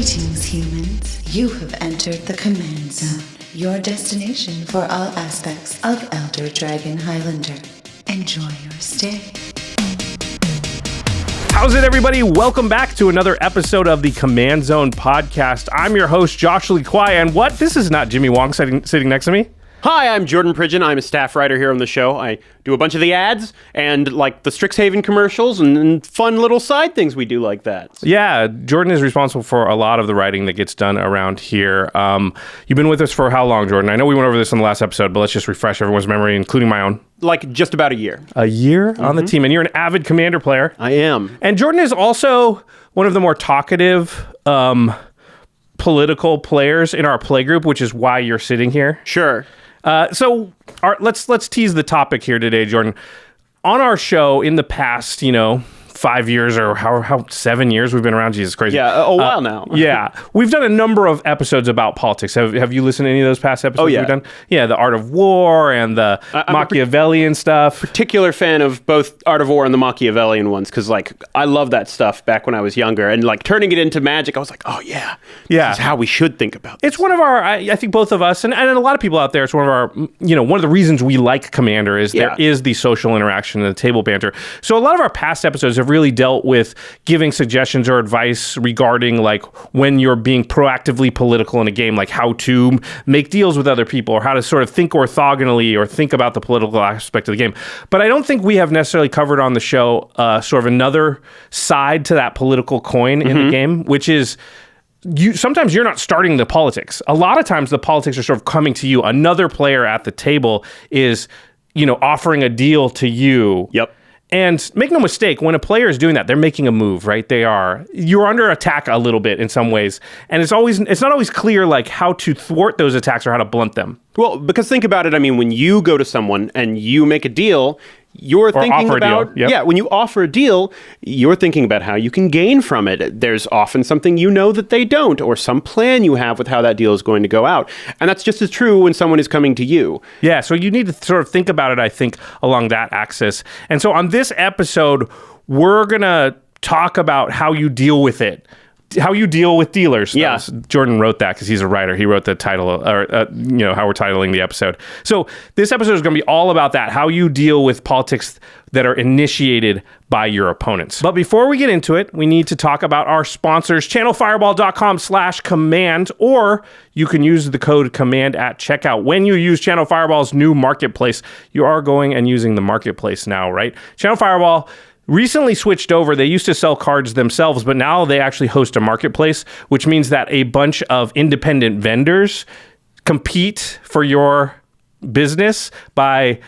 Greetings, humans. You have entered the Command Zone, your destination for all aspects of Elder Dragon Highlander. Enjoy your stay. How's it, everybody? Welcome back to another episode of the Command Zone podcast. I'm your host, Josh Lee Kwai, and what? This is not Jimmy Wong sitting next to me. Hi, I'm Jordan Pridgen. I'm a staff writer here on the show. I do a bunch of the ads and like the Strixhaven commercials and fun little side things we do like that. Yeah, Jordan is responsible for a lot of the writing that gets done around here. You've been with us for how long, Jordan? I know we went over this in the last episode, but let's just refresh everyone's memory, including my own. Like just about a year. A year on the team, and you're an avid Commander player. I am. And Jordan is also one of the more talkative political players in our playgroup, which is why you're sitting here. Sure. So let's tease the topic here today, Jordan. On our show in the past, 5 years or how 7 years we've been around. Jesus, crazy. Yeah, a while now. Yeah. We've done a number of episodes about politics. Have you listened to any of those past episodes we've done? Yeah, the Art of War and the Machiavellian stuff. Particular fan of both Art of War and the Machiavellian ones, because I love that stuff back when I was younger. And turning it into Magic, I was like, oh yeah, this is how we should think about this. It's one of our, I think both of us, and a lot of people out there, it's one of our, one of the reasons we like Commander is there is the social interaction and the table banter. So a lot of our past episodes have really dealt with giving suggestions or advice regarding when you're being proactively political in a game, like how to make deals with other people or how to sort of think orthogonally or think about the political aspect of the game. But I don't think we have necessarily covered on the show sort of another side to that political coin in the game, which is sometimes you're not starting the politics. A lot of times the politics are sort of coming to you. Another player at the table is, offering a deal to you. Yep. And make no mistake, when a player is doing that, they're making a move, right? You're under attack a little bit in some ways. And it's not always clear how to thwart those attacks or how to blunt them. Well, because think about it. I mean, when you go to someone and you make a deal, you're thinking about, when you offer a deal, you're thinking about how you can gain from it. There's often something that they don't, or some plan you have with how that deal is going to go out. And that's just as true when someone is coming to you. Yeah, so you need to sort of think about it, I think, along that axis. And so on this episode, we're going to talk about how you deal with it. How you deal with dealers. Yeah. Jordan wrote that because he's a writer. He wrote the title, or how we're titling the episode. So this episode is going to be all about that, how you deal with politics that are initiated by your opponents. But before we get into it, we need to talk about our sponsors, channelfireball.com/command, or you can use the code command at checkout. When you use Channel Fireball's new marketplace, you are going and using the marketplace now, right? Channel Fireball recently switched over. They used to sell cards themselves, but now they actually host a marketplace, which means that a bunch of independent vendors compete for your business by,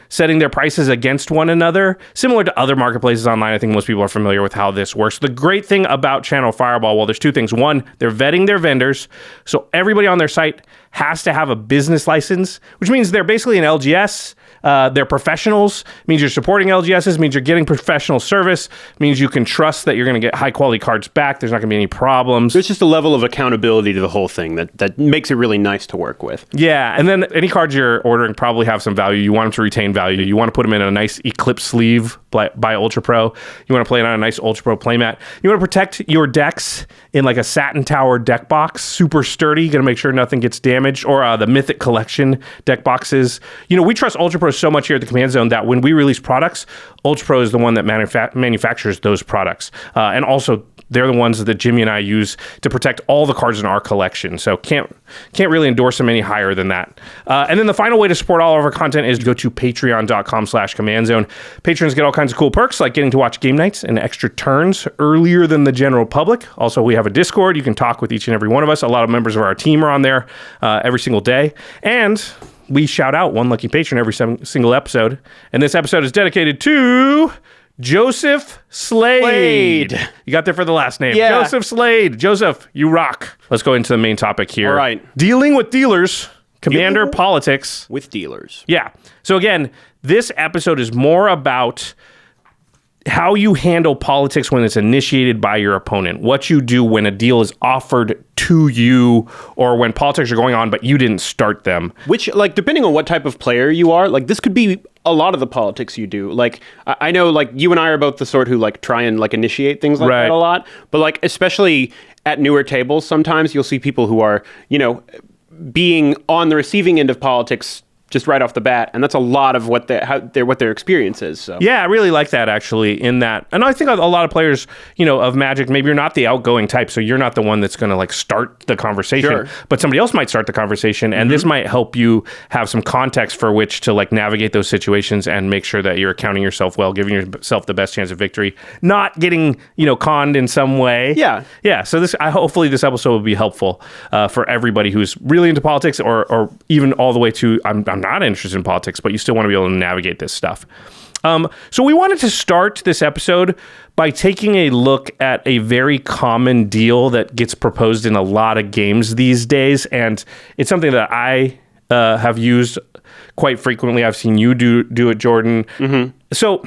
setting their prices against one another, similar to other marketplaces online. I think most people are familiar with how this works. The great thing about Channel Fireball, well, there's two things. One, they're vetting their vendors. So everybody on their site has to have a business license, which means they're basically an LGS. They're professionals. It means you're supporting LGSs. It means you're getting professional service. It means you can trust that you're going to get high quality cards back. There's not going to be any problems. There's just a level of accountability to the whole thing that makes it really nice to work with. Yeah, and then any cards you're ordering probably have some value. You want them to retain value. You want to put them in a nice Eclipse sleeve by UltraPro. You want to play it on a nice UltraPro playmat. You want to protect your decks in a Satin Tower deck box, super sturdy. Going to make sure nothing gets damaged. Or the Mythic Collection deck boxes. We trust UltraPro so much here at the Command Zone that when we release products, UltraPro is the one that manufactures those products. And also, they're the ones that Jimmy and I use to protect all the cards in our collection. So can't really endorse them any higher than that. And then the final way to support all of our content is to go to patreon.com/commandzone. Patrons get all kinds of cool perks, like getting to watch game nights and extra turns earlier than the general public. Also, we have a Discord. You can talk with each and every one of us. A lot of members of our team are on there every single day. And we shout out one lucky patron every single episode. And this episode is dedicated to Joseph Slade. You got there for the last name. Yeah. Joseph Slade. Joseph, you rock. Let's go into the main topic here. All right. Dealing with dealers, Commander politics. With dealers. Yeah. So again, this episode is more about how you handle politics when it's initiated by your opponent, what you do when a deal is offered to you or when politics are going on, but you didn't start them. Which, depending on what type of player you are, this could be a lot of the politics you do. I know, you and I are both the sort who, try and, initiate things like that a lot. But, especially at newer tables, sometimes you'll see people who are, being on the receiving end of politics just right off the bat, and that's a lot of what their experience is. So yeah, I really like that actually. In that, and I think a lot of players, of Magic, maybe you're not the outgoing type, so you're not the one that's going to like start the conversation, sure. But somebody else might start the conversation, and this might help you have some context for which to like navigate those situations and make sure that you're accounting yourself well, giving yourself the best chance of victory, not getting conned in some way. Yeah. So hopefully this episode will be helpful for everybody who's really into politics, or even all the way to I'm not interested in politics, but you still want to be able to navigate this stuff. So we wanted to start this episode by taking a look at a very common deal that gets proposed in a lot of games these days, and it's something that I have used quite frequently. I've seen you do it, Jordan. Mm-hmm. So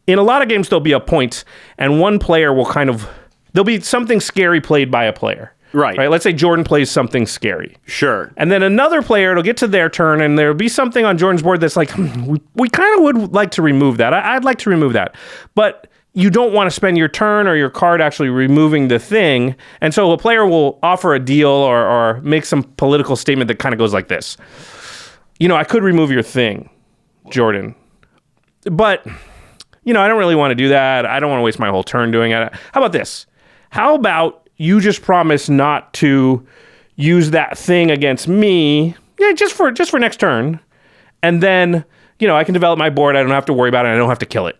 in a lot of games, there'll be a point, and one player will there'll be something scary played by a player. Right. Let's say Jordan plays something scary. Sure. And then another player, it'll get to their turn, and there'll be something on Jordan's board that's like, we kind of would like to remove that. I'd like to remove that. But you don't want to spend your turn or your card actually removing the thing. And so a player will offer a deal or make some political statement that kind of goes like this. I could remove your thing, Jordan. But, I don't really want to do that. I don't want to waste my whole turn doing it. How about this? How about you just promise not to use that thing against me, just for next turn, and then I can develop my board. I don't have to worry about it. I don't have to kill it.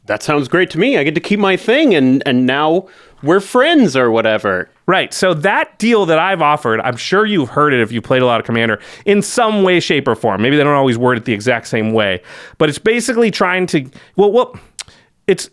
That sounds great to me. I get to keep my thing, and now we're friends or whatever. Right. So that deal that I've offered, I'm sure you've heard it if you played a lot of Commander in some way, shape, or form. Maybe they don't always word it the exact same way, but it's basically trying to It's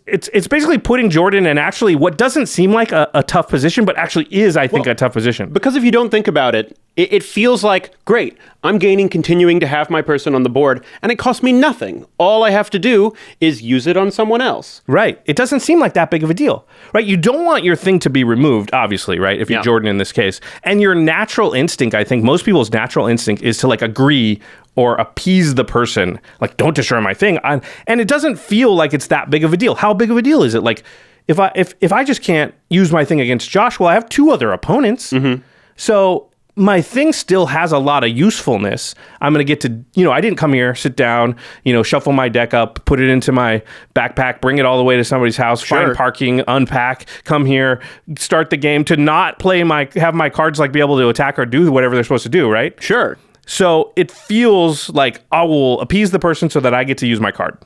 basically putting Jordan in actually what doesn't seem like a tough position, but actually is, I think, a tough position. Because if you don't think about it, it feels like, great, I'm continuing to have my person on the board, and it costs me nothing. All I have to do is use it on someone else. Right. It doesn't seem like that big of a deal, right? You don't want your thing to be removed, obviously, right? If you're Jordan in this case. And your natural instinct, I think most people's natural instinct is to like agree or appease the person, like, don't destroy my thing. And it doesn't feel like it's that big of a deal. How big of a deal is it? Like, if I just can't use my thing against Josh, well, I have two other opponents. Mm-hmm. So my thing still has a lot of usefulness. I'm going to get to, I didn't come here, sit down, shuffle my deck up, put it into my backpack, bring it all the way to somebody's house, find parking, unpack, come here, start the game to not have my cards like be able to attack or do whatever they're supposed to do, right? Sure. So it feels like I will appease the person so that I get to use my card.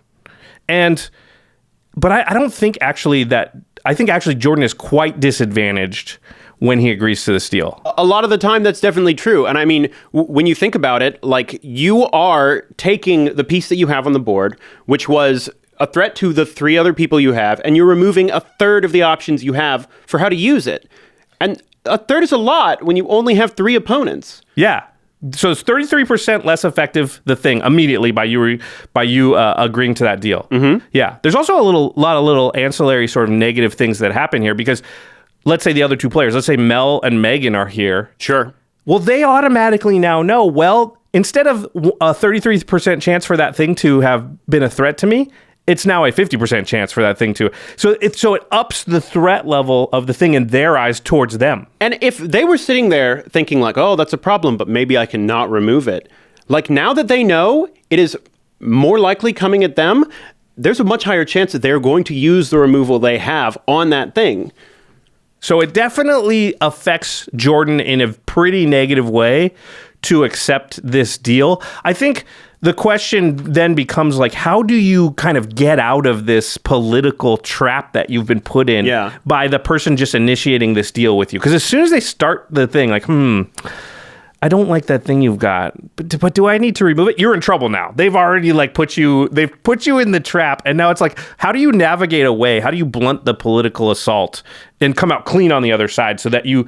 But I don't think actually I think Jordan is quite disadvantaged when he agrees to this deal. A lot of the time, that's definitely true. And I mean, when you think about it, like, you are taking the piece that you have on the board, which was a threat to the three other people you have, and you're removing a third of the options you have for how to use it. And a third is a lot when you only have three opponents. Yeah. So it's 33% less effective, the thing, immediately by you agreeing to that deal. Mm-hmm. Yeah. There's also a lot of little ancillary sort of negative things that happen here because let's say the other two players, let's say Mel and Megan are here. Sure. Well, they automatically now know, well, instead of a 33% chance for that thing to have been a threat to me, it's now a 50% chance for that thing to. So it ups the threat level of the thing in their eyes towards them. And if they were sitting there thinking like, oh, that's a problem, but maybe I can not remove it. Like, now that they know it is more likely coming at them, there's a much higher chance that they're going to use the removal they have on that thing. So it definitely affects Jordan in a pretty negative way to accept this deal. I think the question then becomes like, how do you kind of get out of this political trap that you've been put in by the person just initiating this deal with you? Because as soon as they start the thing, like, I don't like that thing you've got, but do I need to remove it? You're in trouble now. They've already put you in the trap. And now it's like, how do you navigate away? How do you blunt the political assault and come out clean on the other side so that you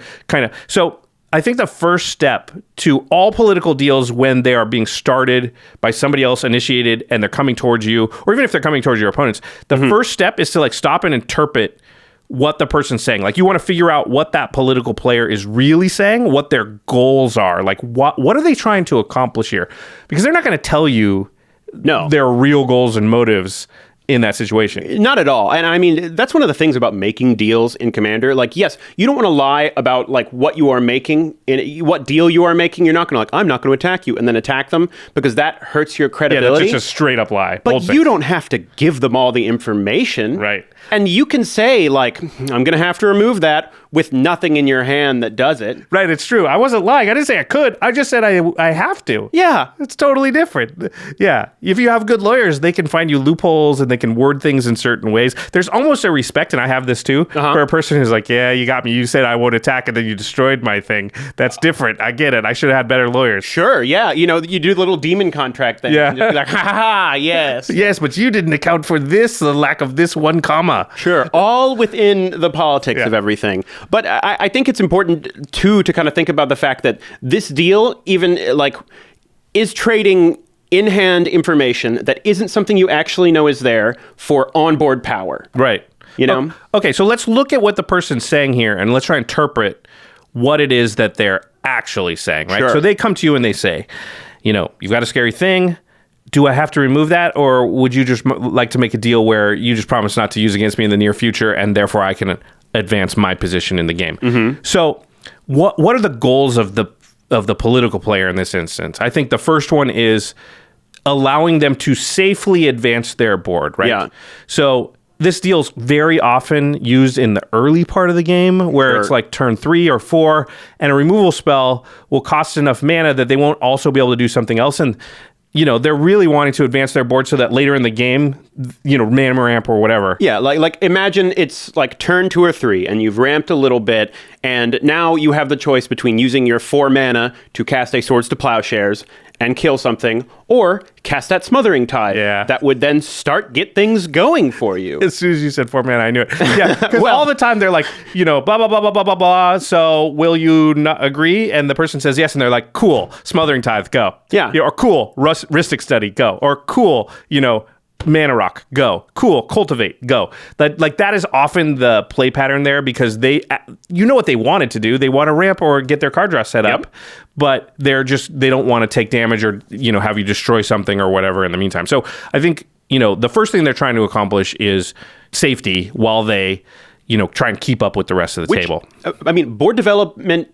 so I think the first step to all political deals when they are being started by somebody else initiated and they're coming towards you, or even if they're coming towards your opponents, the first step is to stop and interpret what the person's saying. Like, you want to figure out what that political player is really saying, what their goals are. Like, what are they trying to accomplish here? Because they're not going to tell you their real goals and motives in that situation. Not at all. And I mean, that's one of the things about making deals in Commander. Like, yes, you don't want to lie about like what you are making, what deal you are making. You're not going to like, I'm not going to attack you and then attack them, because that hurts your credibility. Yeah, that's just a straight up lie. But you don't have to give them all the information. Right. And you can say like, I'm going to have to remove that with nothing in your hand that does it. Right, it's true. I wasn't lying. I didn't say I could. I just said I have to. Yeah. It's totally different. Yeah. If you have good lawyers, they can find you loopholes and they can word things in certain ways. There's almost a respect, and I have this too, for a person who's like, yeah, you got me. You said I won't attack, and then you destroyed my thing. That's different. I get it. I should have had better lawyers. Sure, yeah. You know, you do the little demon contract thing. Yeah. And just be like, ha ha ha, yes. Yes, but you didn't account for this, the lack of this one comma. Sure. All within the politics of everything. But I think it's important, too, to kind of think about the fact that this deal even, like, is trading in-hand information that isn't something you actually know is there for onboard power. Right. You know? Okay, so let's look at what the person's saying here, and let's try and interpret what it is that they're actually saying, right? Sure. So they come to you and they say, you know, you've got a scary thing. Do I have to remove that, or would you just like to make a deal where you just promise not to use against me in the near future, and therefore I can advance my position in the game? Mm-hmm. So what are the goals of the political player in this instance? I think the first one is allowing them to safely advance their board, right? Yeah. So this deal's very often used in the early part of the game where it's like turn 3 or 4, and a removal spell will cost enough mana that they won't also be able to do something else. And you know, they're really wanting to advance their board so that later in the game, you know, mana ramp or whatever. Yeah, like imagine it's like turn 2 or 3 and you've ramped a little bit, and now you have the choice between using your 4 mana to cast a Swords to Plowshares and kill something, or cast that Smothering Tithe. Yeah. That would then get things going for you. As soon as you said 4 mana, I knew it. Yeah, because all the time they're like, you know, blah, blah, blah, blah, blah, blah, blah. So will you not agree? And the person says yes, and they're like, cool, Smothering Tithe, go. Yeah. Or cool, Rhystic Study, go. Or cool, you know, Mana Rock, go. Cool, Cultivate, go. That is often the play pattern there, because they, you know what they wanted to do. They want to ramp or get their card draw set up, but they don't want to take damage or, you know, have you destroy something or whatever in the meantime. So I think, you know, the first thing they're trying to accomplish is safety while they, you know, try and keep up with the rest of the table. I mean, board development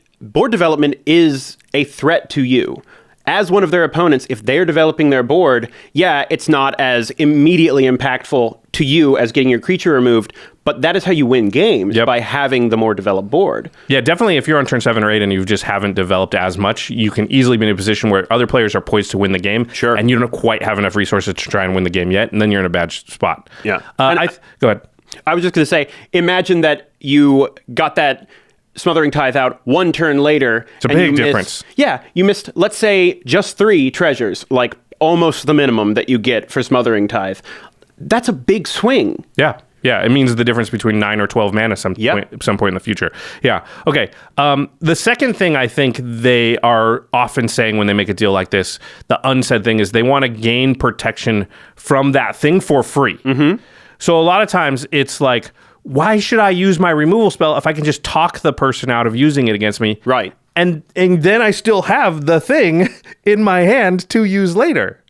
is a threat to you. As one of their opponents, if they're developing their board, yeah, it's not as immediately impactful to you as getting your creature removed, but that is how you win games, by having the more developed board. Yeah, definitely if you're on turn 7 or 8 and you just haven't developed as much, you can easily be in a position where other players are poised to win the game, and you don't quite have enough resources to try and win the game yet, and then you're in a bad spot. Yeah. Go ahead. I was just going to say, imagine that you got that Smothering Tithe out 1 turn later. It's a big difference. You missed, let's say, just 3 treasures, like almost the minimum that you get for Smothering Tithe. That's a big swing. Yeah. Yeah, it means the difference between 9 or 12 mana some point in the future. Yeah. Okay. The second thing I think they are often saying when they make a deal like this, the unsaid thing, is they want to gain protection from that thing for free. Mm-hmm. So a lot of times it's like, why should I use my removal spell if I can just talk the person out of using it against me? Right. And then I still have the thing in my hand to use later.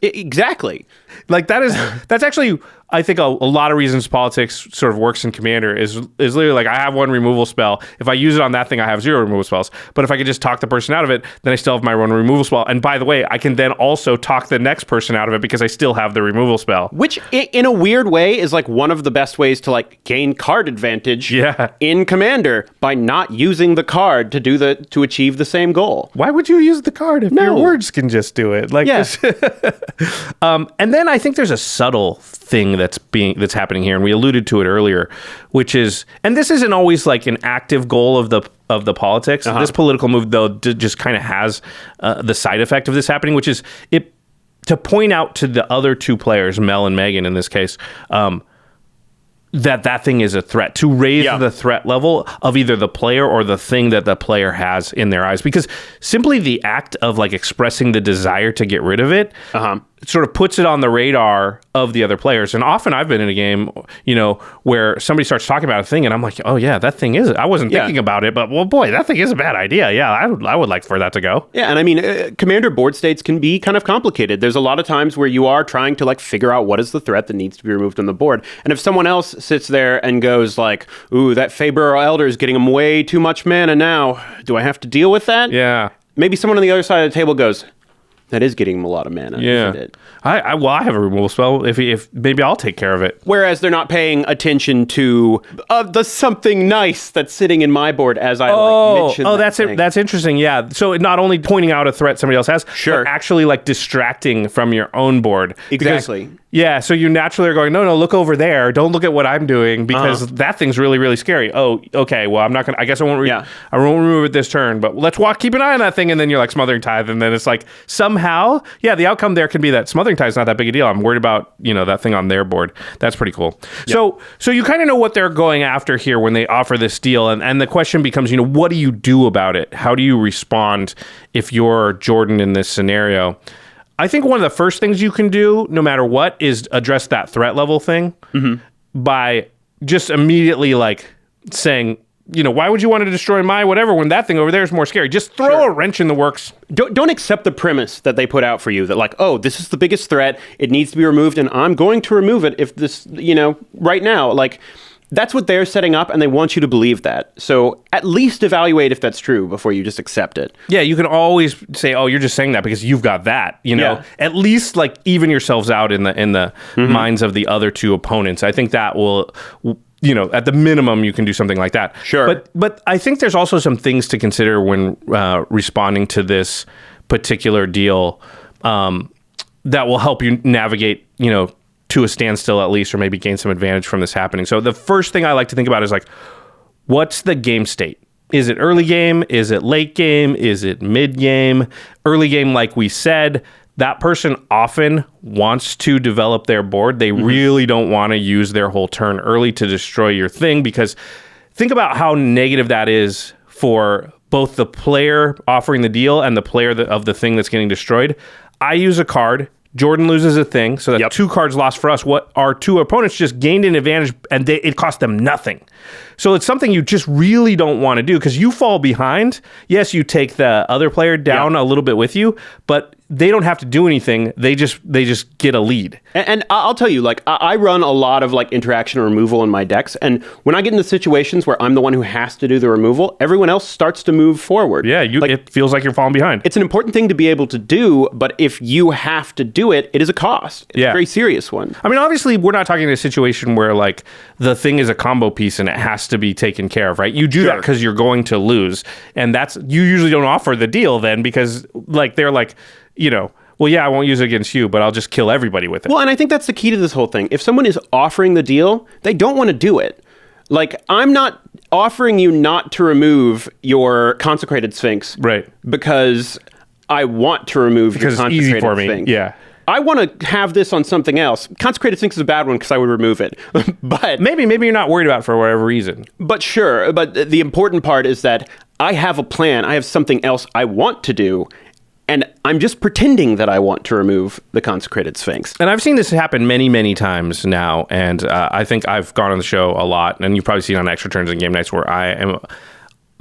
Exactly. Like that's actually, I think a lot of reasons politics sort of works in Commander is literally like, I have 1 removal spell. If I use it on that thing, I have 0 removal spells. But if I could just talk the person out of it, then I still have my 1 removal spell. And by the way, I can then also talk the next person out of it because I still have the removal spell. Which, in a weird way, is like one of the best ways to like gain card advantage in Commander, by not using the card to achieve the same goal. Why would you use the card if your words can just do it? Like this. And then I think there's a subtle thing that's happening here, and we alluded to it earlier, which is, and this isn't always like an active goal of the politics. This political move, though, just kind of has the side effect of this happening, which is to point out to the other 2 players, Mel and Megan in this case, that thing is a threat, to raise the threat level of either the player or the thing that the player has in their eyes. Because simply the act of like expressing the desire to get rid of it sort of puts it on the radar of the other players. And often I've been in a game, where somebody starts talking about a thing and I'm like, oh yeah, that thing is, I wasn't thinking about it, but well, boy, that thing is a bad idea. Yeah, I would like for that to go. Yeah, and I mean, Commander board states can be kind of complicated. There's a lot of times where you are trying to figure out what is the threat that needs to be removed on the board. And if someone else sits there and goes like, ooh, that Faber Elder is getting him way too much mana now. Do I have to deal with that? Yeah. Maybe someone on the other side of the table goes, that is getting him a lot of mana, yeah. isn't it? I have a removal spell. If maybe I'll take care of it. Whereas they're not paying attention to the something nice that's sitting in my board as I mention. Oh, that's it. That's interesting. Yeah. So not only pointing out a threat somebody else has, sure, but actually distracting from your own board. Exactly. Because, yeah. So you naturally are going, no, look over there. Don't look at what I'm doing because that thing's really, really scary. Oh, okay. Well, I'm not gonna. I guess I won't. I won't remove it this turn. But let's keep an eye on that thing, and then you're Smothering Tithe, and then it's somehow, yeah, the outcome there can be that Smothering Tithe is not that big a deal. I'm worried about that thing on their board. That's pretty cool. Yep. So you kind of know what they're going after here when they offer this deal, and the question becomes, what do you do about it? How do you respond if you're Jordan in this scenario? I think one of the first things you can do, no matter what, is address that threat level thing by just immediately saying, why would you want to destroy my whatever when that thing over there is more scary? Just throw a wrench in the works. Don't accept the premise that they put out for you that oh, this is the biggest threat. It needs to be removed, and I'm going to remove it if this, right now. That's what they're setting up, and they want you to believe that. So at least evaluate if that's true before you just accept it. Yeah, you can always say, oh, you're just saying that because you've got that. Yeah. At least even yourselves out in the minds of the other two opponents. I think that will. At the minimum, you can do something like that. Sure. But I think there's also some things to consider when responding to this particular deal that will help you navigate, to a standstill at least, or maybe gain some advantage from this happening. So the first thing I like to think about is what's the game state? Is it early game? Is it late game? Is it mid game? Early game, like we said, that person often wants to develop their board. They really don't want to use their whole turn early to destroy your thing, because think about how negative that is for both the player offering the deal and the player of the thing that's getting destroyed. I use a card. Jordan loses a thing, so that's 2 cards lost for us. What our 2 opponents just gained an advantage, and it cost them nothing. So it's something you just really don't want to do, because you fall behind. Yes, you take the other player down a little bit with you, but they don't have to do anything. They just get a lead. And I'll tell you, I run a lot of interaction removal in my decks, and when I get into situations where I'm the one who has to do the removal, everyone else starts to move forward. Yeah, it feels like you're falling behind. It's an important thing to be able to do, but if you have to do it, it is a cost. It's a very serious one. I mean, obviously, we're not talking in a situation where the thing is a combo piece and it has to be taken care of, right? You do that because you're going to lose, and you usually don't offer the deal then, because they're well, yeah, I won't use it against you, but I'll just kill everybody with it. Well, and I think that's the key to this whole thing. If someone is offering the deal, they don't want to do it. I'm not offering you not to remove your Consecrated Sphinx, right? Because I want to remove your Consecrated it's easy for me. Sphinx. Yeah. I want to have this on something else. Consecrated Sphinx is a bad one because I would remove it. But maybe you're not worried about it for whatever reason. But sure. But the important part is that I have a plan. I have something else I want to do. And I'm just pretending that I want to remove the Consecrated Sphinx. And I've seen this happen many, many times now. And I think I've gone on the show a lot. And you've probably seen on Extra Turns and Game Nights where I am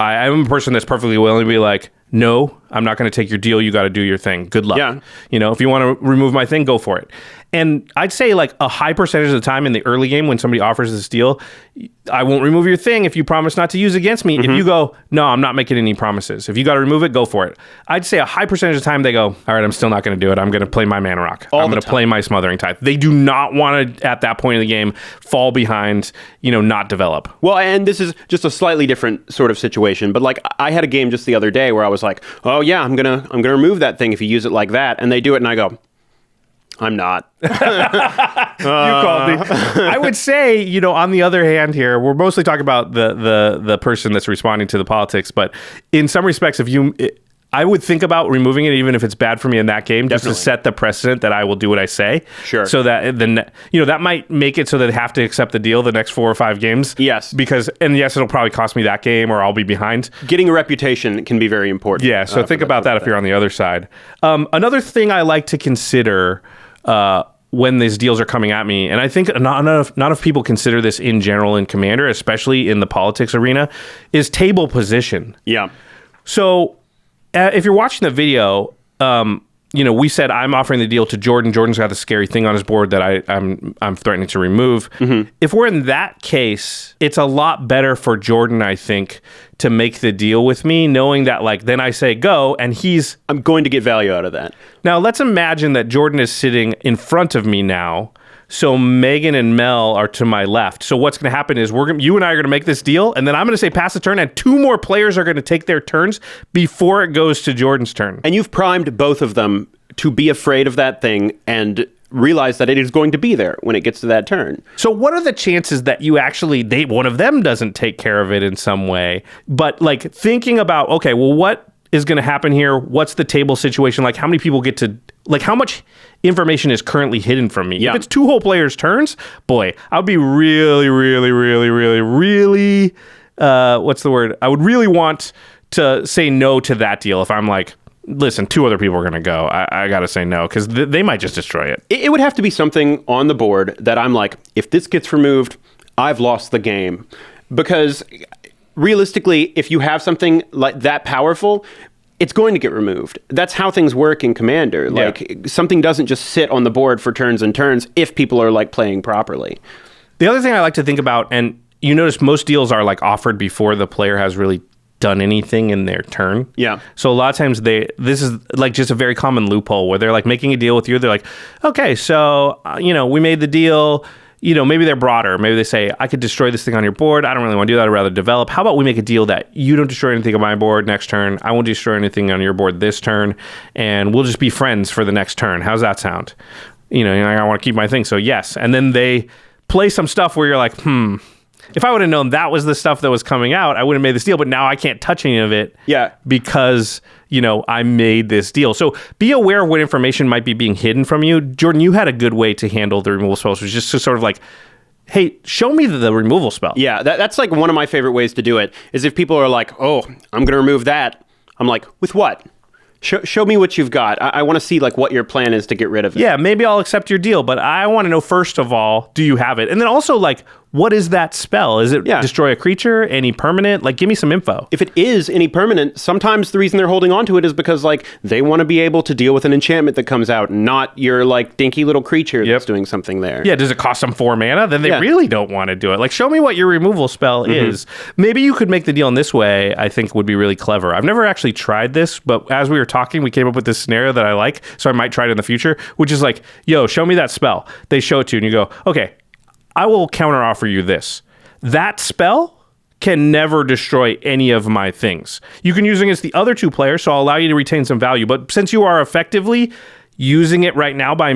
a person that's perfectly willing to be like, no, I'm not going to take your deal. You got to do your thing. Good luck. Yeah. If you want to remove my thing, go for it. And I'd say a high percentage of the time in the early game when somebody offers this deal, I won't remove your thing if you promise not to use against me. If you go, no, I'm not making any promises. If you got to remove it, go for it. I'd say a high percentage of the time they go, all right, I'm still not going to do it. I'm going to play my Mana Rock. I'm going to play my Smothering Tithe. They do not want to, at that point in the game, fall behind, not develop. Well, and this is just a slightly different sort of situation. But I had a game just the other day where I was like, oh yeah, I'm gonna remove that thing if you use it like that. And they do it and I go, I'm not. You called me. I would say, on the other hand here, we're mostly talking about the person that's responding to the politics, but in some respects, I would think about removing it even if it's bad for me in that game, just to set the precedent that I will do what I say. Sure. So that that might make it so that they have to accept the deal the next 4 or 5 games. Yes. Yes, it'll probably cost me that game or I'll be behind. Getting a reputation can be very important. Yeah. So think about that if you're on the other side. Another thing I like to consider when these deals are coming at me, and I think not enough people consider this in general in Commander, especially in the politics arena, is table position. Yeah. So if you're watching the video, we said I'm offering the deal to Jordan. Jordan's got the scary thing on his board that I'm threatening to remove. Mm-hmm. If we're in that case, it's a lot better for Jordan, I think, to make the deal with me, knowing that then I say go, and I'm going to get value out of that. Now let's imagine that Jordan is sitting in front of me now. So Megan and Mel are to my left. So what's going to happen is you and I are going to make this deal, and then I'm going to say pass the turn, and 2 more players are going to take their turns before it goes to Jordan's turn. And you've primed both of them to be afraid of that thing and realize that it is going to be there when it gets to that turn. So what are the chances that you actually, one of them doesn't take care of it in some way? But thinking about, okay, well, what is going to happen here? What's the table situation like? How many people get to, how much information is currently hidden from me? Yeah. If it's 2 whole players' turns, boy, I would be really, really, really, really, really, what's the word? I would really want to say no to that deal if I'm listen, 2 other people are going to go. I got to say no, because they might just destroy it. It would have to be something on the board that I'm if this gets removed, I've lost the game. Because realistically, if you have something that powerful, it's going to get removed. That's how things work in Commander. Something doesn't just sit on the board for turns and turns if people are playing properly. The other thing I like to think about, and you notice most deals are offered before the player has really done anything in their turn. Yeah. So a lot of times this is just a very common loophole where they're making a deal with you. They're okay, so we made the deal. Maybe they're broader. Maybe they say, I could destroy this thing on your board. I don't really want to do that. I'd rather develop. How about we make a deal that you don't destroy anything on my board next turn. I won't destroy anything on your board this turn. And we'll just be friends for the next turn. How's that sound? I want to keep my thing. So yes. And then they play some stuff where you're if I would have known that was the stuff that was coming out, I would have made this deal, but now I can't touch any of it because, I made this deal. So be aware of what information might be being hidden from you. Jordan, you had a good way to handle the removal spells, which is just to sort of hey, show me the removal spell. Yeah, that's one of my favorite ways to do it, is if people are oh, I'm going to remove that. I'm with what? Show me what you've got. I want to see what your plan is to get rid of it. Yeah, maybe I'll accept your deal, but I want to know first of all, do you have it? And then also what is that spell? Is it destroy a creature, any permanent? Give me some info. If it is any permanent, sometimes the reason they're holding on to it is because they want to be able to deal with an enchantment that comes out, not your dinky little creature that's doing something there. Yeah, does it cost them 4 mana? Then they really don't want to do it. Show me what your removal spell is. Maybe you could make the deal in this way, I think would be really clever. I've never actually tried this, but as we were talking, we came up with this scenario that I like, so I might try it in the future, which is yo, show me that spell. They show it to you and you go, okay, I will counteroffer you this. That spell can never destroy any of my things. You can use it against the other 2 players, so I'll allow you to retain some value. But since you are effectively using it right now by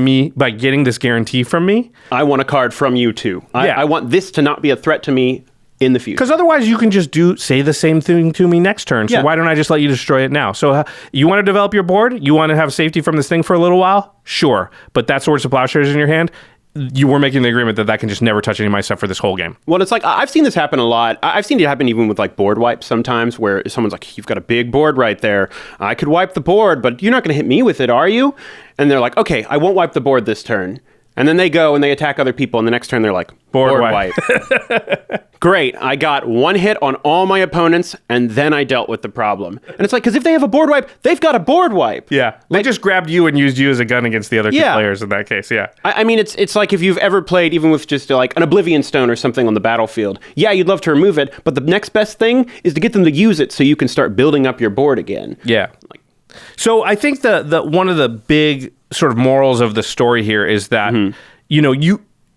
getting this guarantee from me, I want a card from you too. I want this to not be a threat to me in the future. Because otherwise you can just say the same thing to me next turn. So why don't I just let you destroy it now? So you want to develop your board? You want to have safety from this thing for a little while? Sure. But that Swords to Plowshares in your hand, you were making the agreement that can just never touch any of my stuff for this whole game. Well, it's I've seen this happen a lot. I've seen it happen even with board wipes sometimes, where someone's you've got a big board right there. I could wipe the board, but you're not going to hit me with it, are you? And they're okay, I won't wipe the board this turn. And then they go and they attack other people, and the next turn they're board wipe. Great, I got 1 hit on all my opponents, and then I dealt with the problem. And it's because if they have a board wipe, they've got a board wipe. Yeah, they just grabbed you and used you as a gun against the other 2 players in that case, I mean, it's if you've ever played even with just an Oblivion Stone or something on the battlefield. Yeah, you'd love to remove it, but the next best thing is to get them to use it so you can start building up your board again. Yeah. So I think the one of the big sort of morals of the story here is that,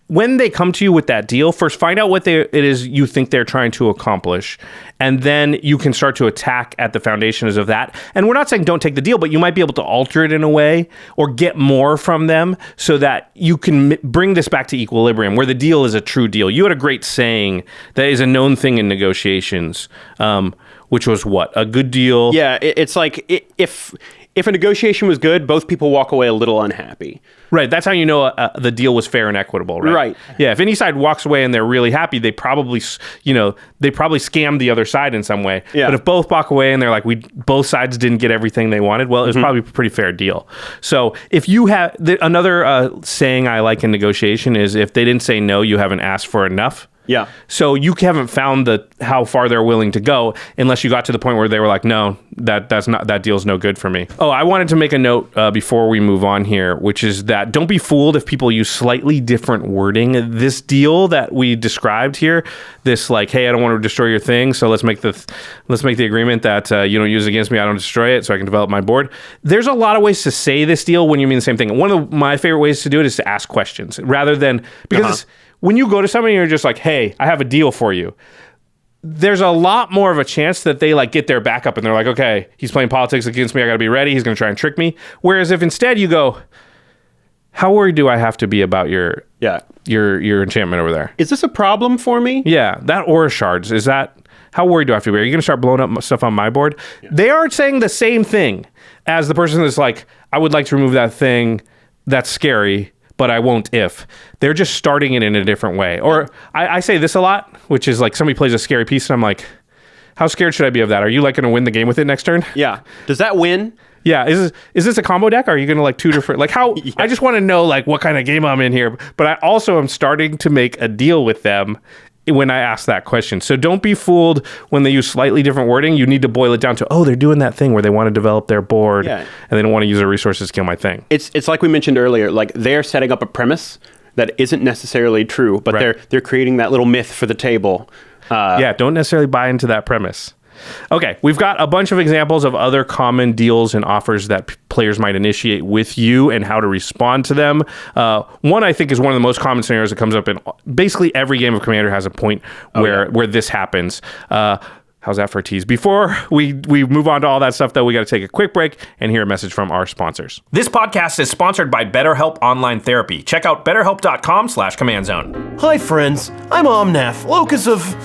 when they come to you with that deal, first find out what it is you think they're trying to accomplish, and then you can start to attack at the foundations of that. And we're not saying don't take the deal, but you might be able to alter it in a way or get more from them so that you can bring this back to equilibrium, where the deal is a true deal. You had a great saying that is a known thing in negotiations, which was what? A good deal. Yeah, it's if a negotiation was good, both people walk away a little unhappy. Right. That's how you know the deal was fair and equitable, right? Right. Yeah. If any side walks away and they're really happy, they probably scammed the other side in some way. Yeah. But if both walk away and they're like, both sides didn't get everything they wanted, well, it was probably a pretty fair deal. So if you have another saying I like in negotiation is if they didn't say no, you haven't asked for enough. Yeah. So you haven't found how far they're willing to go unless you got to the point where they were like, no, that deal's no good for me. Oh, I wanted to make a note before we move on here, which is that don't be fooled if people use slightly different wording. This deal that we described here, this like, hey, I don't want to destroy your thing, so let's make the agreement that you don't use it against me, I don't destroy it, so I can develop my board. There's a lot of ways to say this deal when you mean the same thing. One of my favorite ways to do it is to ask questions rather than because. When you go to somebody and you're just like, hey, I have a deal for you, there's a lot more of a chance that they like get their back up and they're like, okay, he's playing politics against me, I gotta be ready, he's gonna try and trick me. Whereas if instead you go, how worried do I have to be about your enchantment over there? Is this a problem for me? Yeah, that aura shards, how worried do I have to be? Are you gonna start blowing up stuff on my board? Yeah. They are saying the same thing as the person that's like, I would like to remove that thing, that's scary, but I won't if. They're just starting it in a different way. Or I say this a lot, which is like somebody plays a scary piece and I'm like, how scared should I be of that? Are you like going to win the game with it next turn? Yeah. Does that win? Yeah. Is this a combo deck? Are you going to like two different, like how, yeah. I just want to know like what kind of game I'm in here. But I also am starting to make a deal with them when I ask that question. So don't be fooled when they use slightly different wording. You need to boil it down to, they're doing that thing where they want to develop their board and they don't want to use their resources to kill my thing. It's like we mentioned earlier, like they're setting up a premise that isn't necessarily true, but they're creating that little myth for the table. Don't necessarily buy into that premise. Okay, we've got a bunch of examples of other common deals and offers that players might initiate with you and how to respond to them. One, I think, is one of the most common scenarios that comes up in basically every game of Commander has a point where this happens. How's that for a tease? Before we move on to all that stuff, though, we got to take a quick break and hear a message from our sponsors. This podcast is sponsored by BetterHelp Online Therapy. Check out BetterHelp.com/CommandZone. Hi, friends. I'm Omnath, locus of,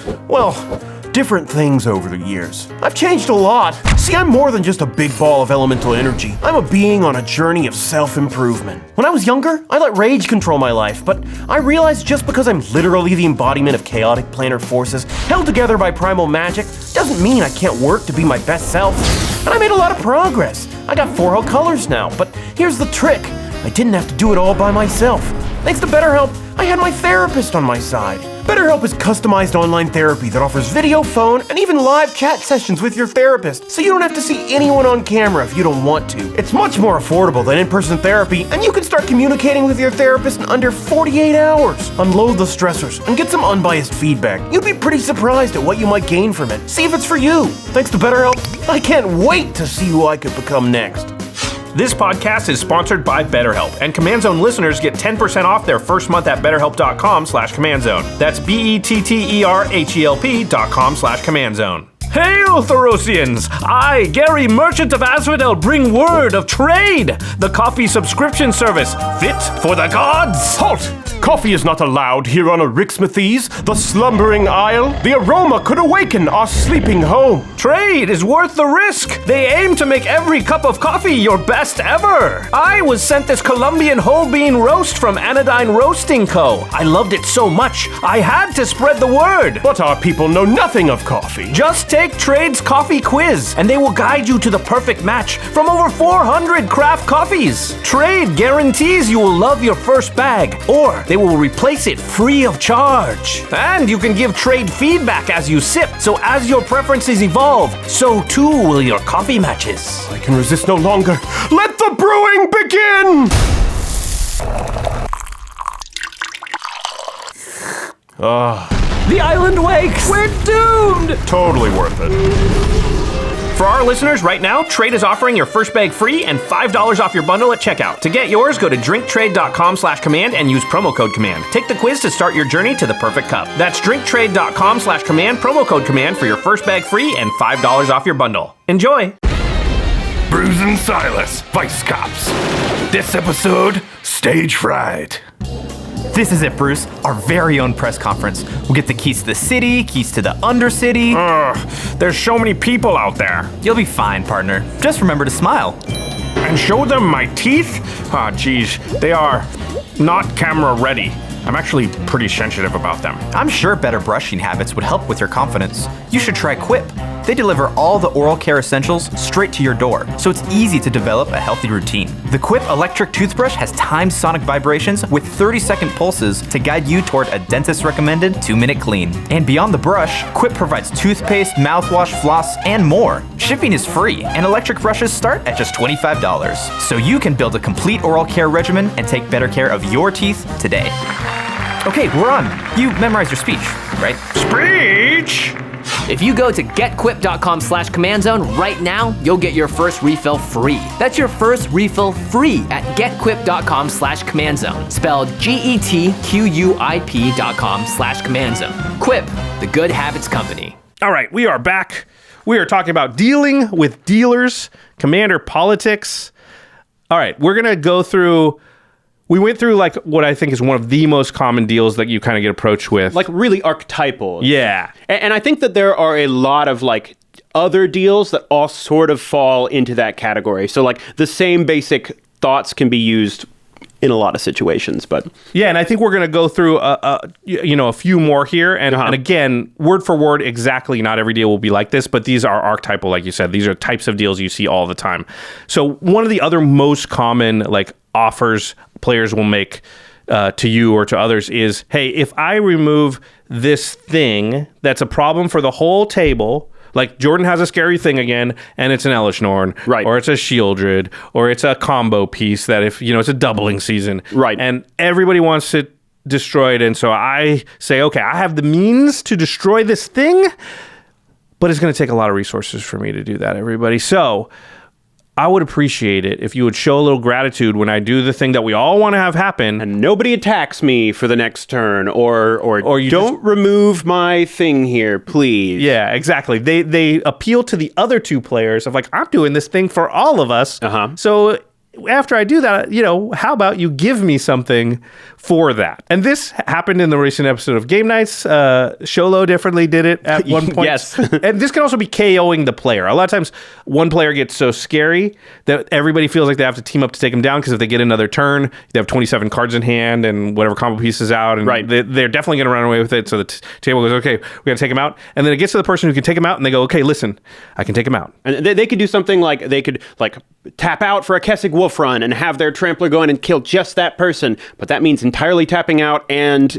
different things over the years. I've changed a lot. See, I'm more than just a big ball of elemental energy. I'm a being on a journey of self-improvement. When I was younger, I let rage control my life, but I realized just because I'm literally the embodiment of chaotic planar forces held together by primal magic doesn't mean I can't work to be my best self. And I made a lot of progress. I got 4 whole colors now, but here's the trick. I didn't have to do it all by myself. Thanks to BetterHelp, I had my therapist on my side. BetterHelp is customized online therapy that offers video, phone, and even live chat sessions with your therapist, so you don't have to see anyone on camera if you don't want to. It's much more affordable than in-person therapy, and you can start communicating with your therapist in under 48 hours. Unload the stressors and get some unbiased feedback. You'd be pretty surprised at what you might gain from it. See if it's for you. Thanks to BetterHelp, I can't wait to see who I could become next. This podcast is sponsored by BetterHelp, and Command Zone listeners get 10% off their first month at BetterHelp.com/CommandZone. That's BetterHelp.com/CommandZone. Hail, Thorosians! I, Gary, merchant of Asphodel, bring word of trade, the coffee subscription service fit for the gods. Halt! Coffee is not allowed here on Erixmathes, the slumbering isle. The aroma could awaken our sleeping home. Trade is worth the risk. They aim to make every cup of coffee your best ever. I was sent this Colombian whole bean roast from Anodyne Roasting Co. I loved it so much, I had to spread the word. But our people know nothing of coffee. Just take Trade's coffee quiz, and they will guide you to the perfect match from over 400 craft coffees. Trade guarantees you will love your first bag, or they will replace it free of charge. And you can give Trade feedback as you sip, so as your preferences evolve, so too will your coffee matches. I can resist no longer. Let the brewing begin! The island wakes! We're doomed! Totally worth it. For our listeners, right now, Trade is offering your first bag free and $5 off your bundle at checkout. To get yours, go to drinktrade.com/command and use promo code command. Take the quiz to start your journey to the perfect cup. That's drinktrade.com/command, promo code command for your first bag free and $5 off your bundle. Enjoy! Bruce and Silas, Vice Cops. This episode, Stage Fright. This is it, Bruce. Our very own press conference. We'll get the keys to the city, keys to the Undercity. There's so many people out there. You'll be fine, partner. Just remember to smile. And show them my teeth? Ah, geez, they are not camera ready. I'm actually pretty sensitive about them. I'm sure better brushing habits would help with your confidence. You should try QUIP. They deliver all the oral care essentials straight to your door, so it's easy to develop a healthy routine. The QUIP electric toothbrush has timed sonic vibrations with 30-second pulses to guide you toward a dentist-recommended 2-minute clean. And beyond the brush, QUIP provides toothpaste, mouthwash, floss, and more. Shipping is free, and electric brushes start at just $25. So you can build a complete oral care regimen and take better care of your teeth today. Okay, we're on. You memorized your speech, right? Speech? If you go to getquip.com/commandzone right now, you'll get your first refill free. That's your first refill free at getquip.com/commandzone. Spelled GETQUIP.com/commandzone. Quip, the good habits company. All right, we are back. We are talking about dealing with dealers, commander politics. All right, we're going to go through... We went through like what I think is one of the most common deals that you kind of get approached with. Like really archetypal. Yeah. And I think that there are a lot of like other deals that all sort of fall into that category. So like the same basic thoughts can be used in a lot of situations, but yeah, and I think we're going to go through a few more here, and again, word for word, exactly. Not every deal will be like this, but these are archetypal, like you said. These are types of deals you see all the time. So one of the other most common like offers players will make to you or to others is, hey, if I remove this thing that's a problem for the whole table. Like Jordan has a scary thing again, and it's an Elishnorn, right? Or it's a Shieldred, or it's a combo piece that if it's a doubling season, right? And everybody wants it destroyed, and so I say, okay, I have the means to destroy this thing, but it's going to take a lot of resources for me to do that, everybody. So I would appreciate it if you would show a little gratitude when I do the thing that we all want to have happen. And nobody attacks me for the next turn, or you don't remove my thing here, please. Yeah, exactly. They appeal to the other two players of like, I'm doing this thing for all of us. So after I do that, how about you give me something for that? And this happened in the recent episode of Game Nights. Sholo differently did it at one point. Yes. And this can also be KOing the player. A lot of times one player gets so scary that everybody feels like they have to team up to take him down, because if they get another turn, they have 27 cards in hand and whatever combo piece is out, and they're definitely going to run away with it. So the table goes, okay, we got to take him out. And then it gets to the person who can take him out, and they go, okay, listen, I can take him out. And they could do something like they could like tap out for a Kessig Wolf run and have their Trampler go in and kill just that person. But that means entirely tapping out and,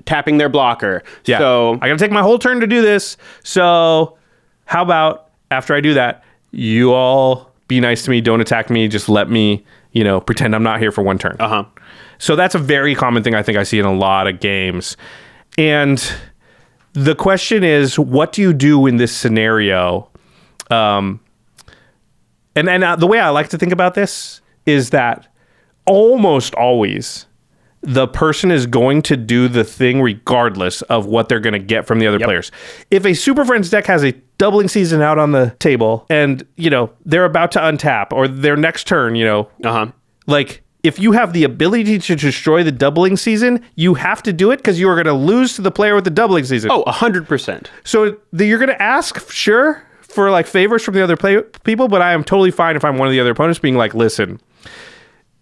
tapping their blocker. Yeah. So I got to take my whole turn to do this. So how about after I do that, you all be nice to me. Don't attack me. Just let me, pretend I'm not here for one turn. So that's a very common thing I think I see in a lot of games. And the question is, what do you do in this scenario? And the way I like to think about this is that almost always the person is going to do the thing regardless of what they're going to get from the other players. If a Super Friends deck has a doubling season out on the table and, they're about to untap, or their next turn, like if you have the ability to destroy the doubling season, you have to do it, because you are going to lose to the player with the doubling season. Oh, 100%. So you're going to ask, sure, for like favors from the other people, but I am totally fine if I'm one of the other opponents being like, listen,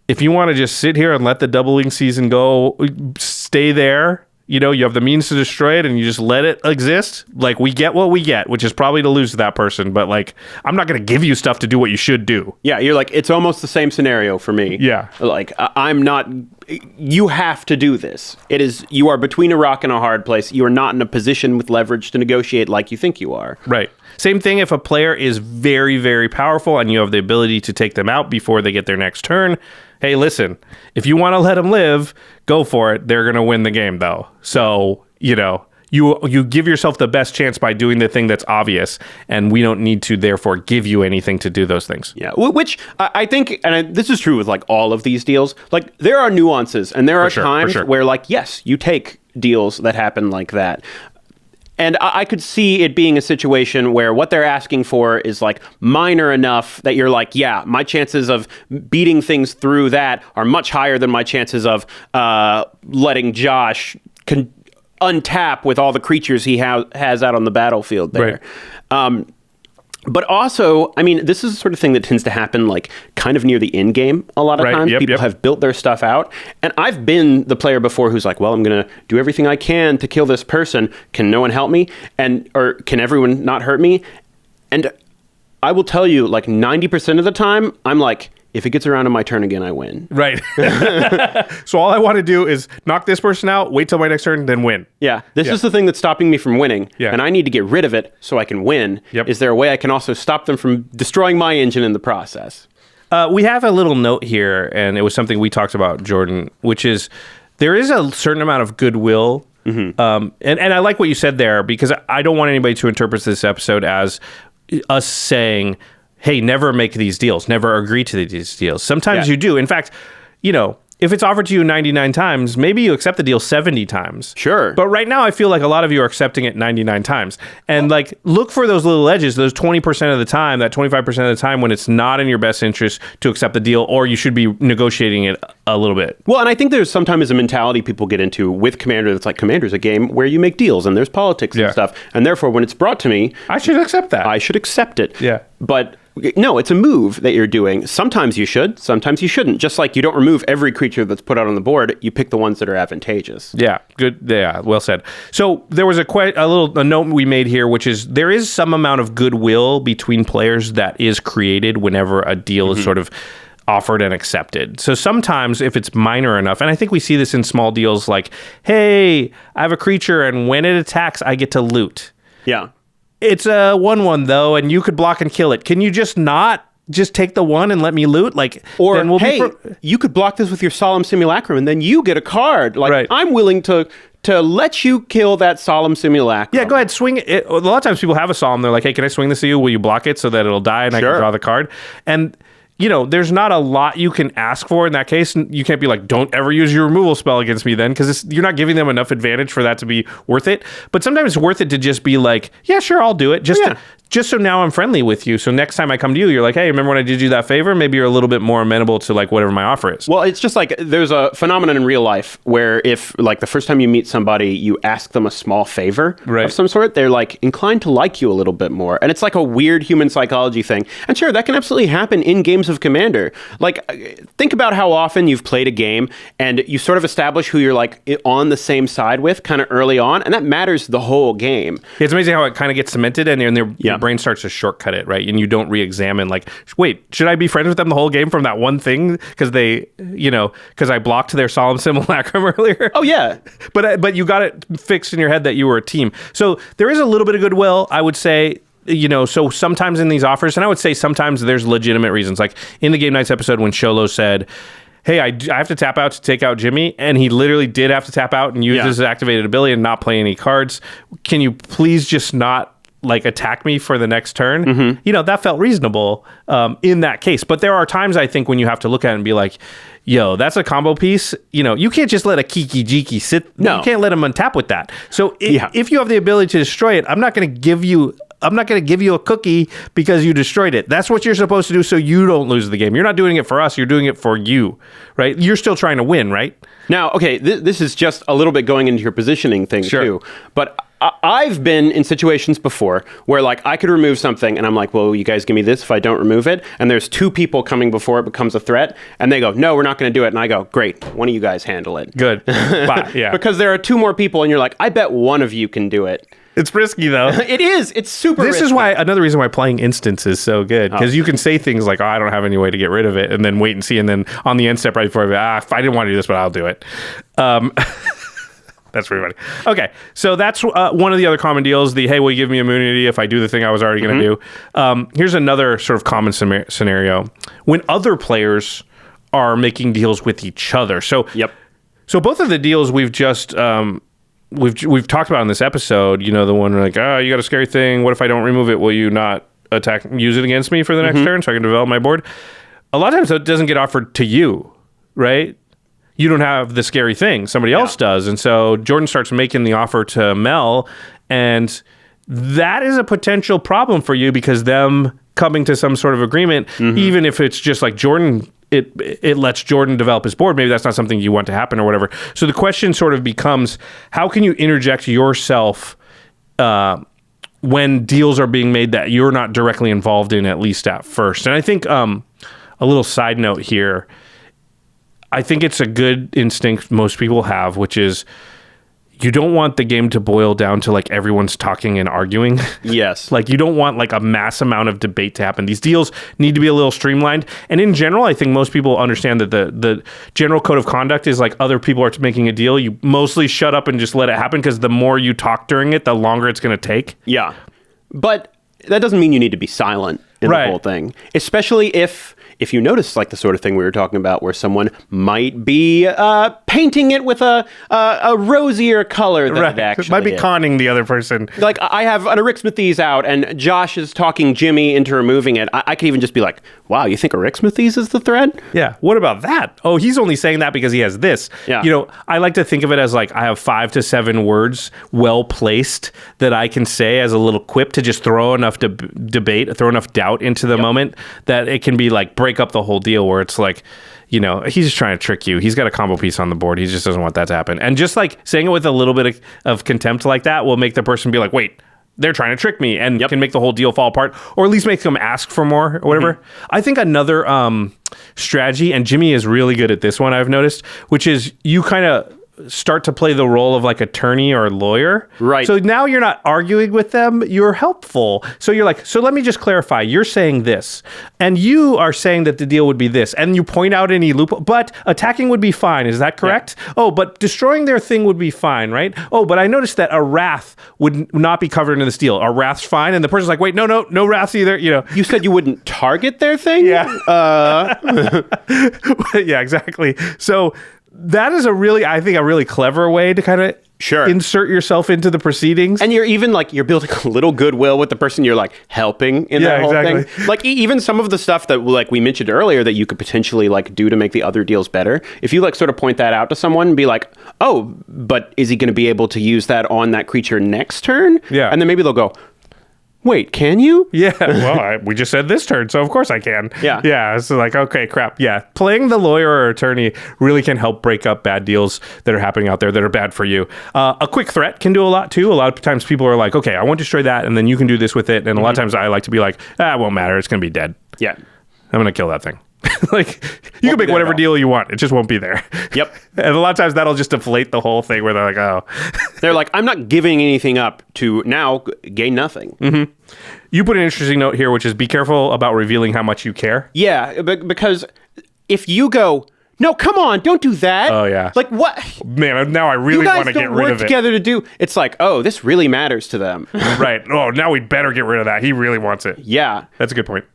if you want to just sit here and let the doubling season go, stay there, you have the means to destroy it and you just let it exist. Like, we get what we get, which is probably to lose to that person, but like, I'm not going to give you stuff to do what you should do. Yeah, you're like, it's almost the same scenario for me. Yeah. Like, I'm not, you have to do this. You are between a rock and a hard place. You are not in a position with leverage to negotiate like you think you are. Right. Same thing if a player is very, very powerful and you have the ability to take them out before they get their next turn. Hey, listen, if you want to let them live, go for it. They're going to win the game, though. So, you give yourself the best chance by doing the thing that's obvious, and we don't need to, therefore, give you anything to do those things. Yeah, which I think, and this is true with, like, all of these deals, like, there are nuances, and there are times where, like, yes, you take deals that happen like that. And I could see it being a situation where what they're asking for is like minor enough that you're like, yeah, my chances of beating things through that are much higher than my chances of letting Josh untap with all the creatures he has out on the battlefield there. Right. But also, I mean, this is the sort of thing that tends to happen like kind of near the end game a lot of times. People have built their stuff out. And I've been the player before who's like, well, I'm going to do everything I can to kill this person. Can no one help me? Or can everyone not hurt me? And I will tell you, like 90% of the time, I'm like, if it gets around to my turn again, I win. Right. So all I want to do is knock this person out, wait till my next turn, then win. Yeah. This is the thing that's stopping me from winning. Yeah. And I need to get rid of it so I can win. Yep. Is there a way I can also stop them from destroying my engine in the process? We have a little note here, and it was something we talked about, Jordan, which is there is a certain amount of goodwill. Mm-hmm. And I like what you said there, because I don't want anybody to interpret this episode as us saying, hey, never make these deals, never agree to these deals. Sometimes you do. In fact, you know, if it's offered to you 99 times, maybe you accept the deal 70 times. Sure. But right now, I feel like a lot of you are accepting it 99 times. And like, look for those little edges, those 20% of the time, that 25% of the time when it's not in your best interest to accept the deal, or you should be negotiating it a little bit. Well, and I think there's sometimes a mentality people get into with Commander that's like, Commander's a game where you make deals and there's politics and stuff. And therefore, when it's brought to me, I should accept that. I should accept it. Yeah. But no, it's a move that you're doing. Sometimes you should, sometimes you shouldn't. Just like you don't remove every creature that's put out on the board, you pick the ones that are advantageous. Yeah, good. Yeah, well said. So there was a note we made here, which is there is some amount of goodwill between players that is created whenever a deal is sort of offered and accepted. So sometimes if it's minor enough, and I think we see this in small deals like, hey, I have a creature and when it attacks, I get to loot. Yeah. It's a 1/1 though, and you could block and kill it. Can you just not just take the 1 and let me loot? Like, or then hey, you could block this with your Solemn Simulacrum, and then you get a card. Like, I'm willing to let you kill that Solemn Simulacrum. Yeah, go ahead, swing it. A lot of times people have a Solemn. They're like, hey, can I swing this to you? Will you block it so that it'll die and I can draw the card? And you know, there's not a lot you can ask for in that case. You can't be like, don't ever use your removal spell against me then, because you're not giving them enough advantage for that to be worth it. But sometimes it's worth it to just be like, yeah, sure, I'll do it. Just so now I'm friendly with you. So next time I come to you, you're like, hey, remember when I did you that favor? Maybe you're a little bit more amenable to like whatever my offer is. Well, it's just like there's a phenomenon in real life where if like the first time you meet somebody, you ask them a small favor of some sort, they're like inclined to like you a little bit more. And it's like a weird human psychology thing. And sure, that can absolutely happen in games of Commander. Like, think about how often you've played a game and you sort of establish who you're like on the same side with kind of early on. And that matters the whole game. It's amazing how it kind of gets cemented and your brain starts to shortcut it, right? And you don't re-examine like, wait, should I be friends with them the whole game from that one thing? Because because I blocked their Solemn Simulacrum earlier. Oh, yeah. But you got it fixed in your head that you were a team. So there is a little bit of goodwill, I would say. So sometimes in these offers, and I would say sometimes there's legitimate reasons. Like in the Game Nights episode when Sholo said, hey, I have to tap out to take out Jimmy, and he literally did have to tap out and use his activated ability and not play any cards. Can you please just not like attack me for the next turn? Mm-hmm. That felt reasonable in that case. But there are times I think when you have to look at it and be like, yo, that's a combo piece. You can't just let a Kiki Jiki sit. No. You can't let him untap with that. So if you have the ability to destroy it, I'm not going to give you a cookie because you destroyed it. That's what you're supposed to do so you don't lose the game. You're not doing it for us. You're doing it for you, right? You're still trying to win, right? Now, okay, this is just a little bit going into your positioning thing too. But I've been in situations before where like I could remove something and I'm like, well, you guys give me this if I don't remove it. And there's two people coming before it becomes a threat. And they go, no, we're not going to do it. And I go, great. One of you guys handle it. Good. Bye. Yeah. Because there are two more people and you're like, I bet one of you can do it. It's risky though. It is. It's super risky. This is why another reason why playing Instance is so good, because you can say things like, oh, I don't have any way to get rid of it, and then wait and see, and then on the end step right before, I didn't want to do this, but I'll do it. That's pretty funny. Okay, so that's one of the other common deals, the, hey, will you give me immunity if I do the thing I was already going to do? Here's another sort of common scenario. When other players are making deals with each other. So both of the deals we've just... We've talked about in this episode, the one like, you got a scary thing. What if I don't remove it? Will you not use it against me for the next turn so I can develop my board? A lot of times it doesn't get offered to you, right? You don't have the scary thing. Somebody else does. And so Jordan starts making the offer to Mel, And that is a potential problem for you because them coming to some sort of agreement, even if it's just like Jordan, it lets Jordan develop his board. Maybe that's not something you want to happen or whatever. So the question sort of becomes, how can you interject yourself when deals are being made that you're not directly involved in, at least at first? And I think a little side note here, I think it's a good instinct most people have, which is you don't want the game to boil down to like everyone's talking and arguing. Yes. Like you don't want like a mass amount of debate to happen. These deals need to be a little streamlined. And in general, I think most people understand that the general code of conduct is like other people are making a deal. You mostly shut up and just let it happen because the more you talk during it, the longer it's going to take. Yeah. But that doesn't mean you need to be silent in the whole thing, especially if you notice like the sort of thing we were talking about where someone might be painting it with a rosier color than it actually might be is. conning the other person. Like I have an Arithmetes out and Josh is talking Jimmy into removing it. I could even just be like, wow, you think Arithmetes is the thread? Yeah. What about that? Oh, he's only saying that because he has this. Yeah. You know, I like to think of it as like I have 5 to 7 words well placed that I can say as a little quip to just throw enough debate, throw enough doubt into the moment that it can be like break up the whole deal where it's like, you know, he's just trying to trick you. He's got a combo piece on the board. He just doesn't want that to happen. And just like saying it with a little bit of contempt like that will make the person be like, wait, they're trying to trick me, and can make the whole deal fall apart, or at least make them ask for more or whatever. I think another strategy, and Jimmy is really good at this one, I've noticed, which is you kind of start to play the role of like attorney or lawyer. Right. So now you're not arguing with them, you're helpful. So you're like, so let me just clarify, you're saying this, and you are saying that the deal would be this, and you point out any loophole, but attacking would be fine, is that correct? Yeah. Oh, but destroying their thing would be fine, right? Oh, but I noticed that a wrath would not be covered in this deal. A wrath's fine, and the person's like, wait, no wraths either, you know. You said you wouldn't target their thing? Yeah. Yeah, exactly. So that is I think a really clever way to kind of insert yourself into the proceedings. And you're even like, you're building a little goodwill with the person you're like helping in that whole thing. Like even some of the stuff that like we mentioned earlier that you could potentially like do to make the other deals better. If you like sort of point that out to someone and be like, oh, but is he going to be able to use that on that creature next turn? Yeah. And then maybe they'll go, wait, can you? Yeah, well, we just said this turn, so of course I can. Yeah. Yeah, so like, okay, crap. Yeah, playing the lawyer or attorney really can help break up bad deals that are happening out there that are bad for you. A quick threat can do a lot, too. A lot of times people are like, okay, I want to destroy that, and then you can do this with it. And a lot of times I like to be like, it won't matter. It's going to be dead. Yeah. I'm going to kill that thing. Like, you can make whatever deal you want. It just won't be there. Yep. And a lot of times that'll just deflate the whole thing where they're like, oh. They're like, I'm not giving anything up to now gain nothing. Mm-hmm. You put an interesting note here, which is be careful about revealing how much you care. Yeah, because if you go, no, come on, don't do that. Oh, yeah. Like, what? Man, now I really want to get rid of it. You guys don't work together to do. It's like, oh, this really matters to them. Right. Oh, now we better get rid of that. He really wants it. Yeah. That's a good point.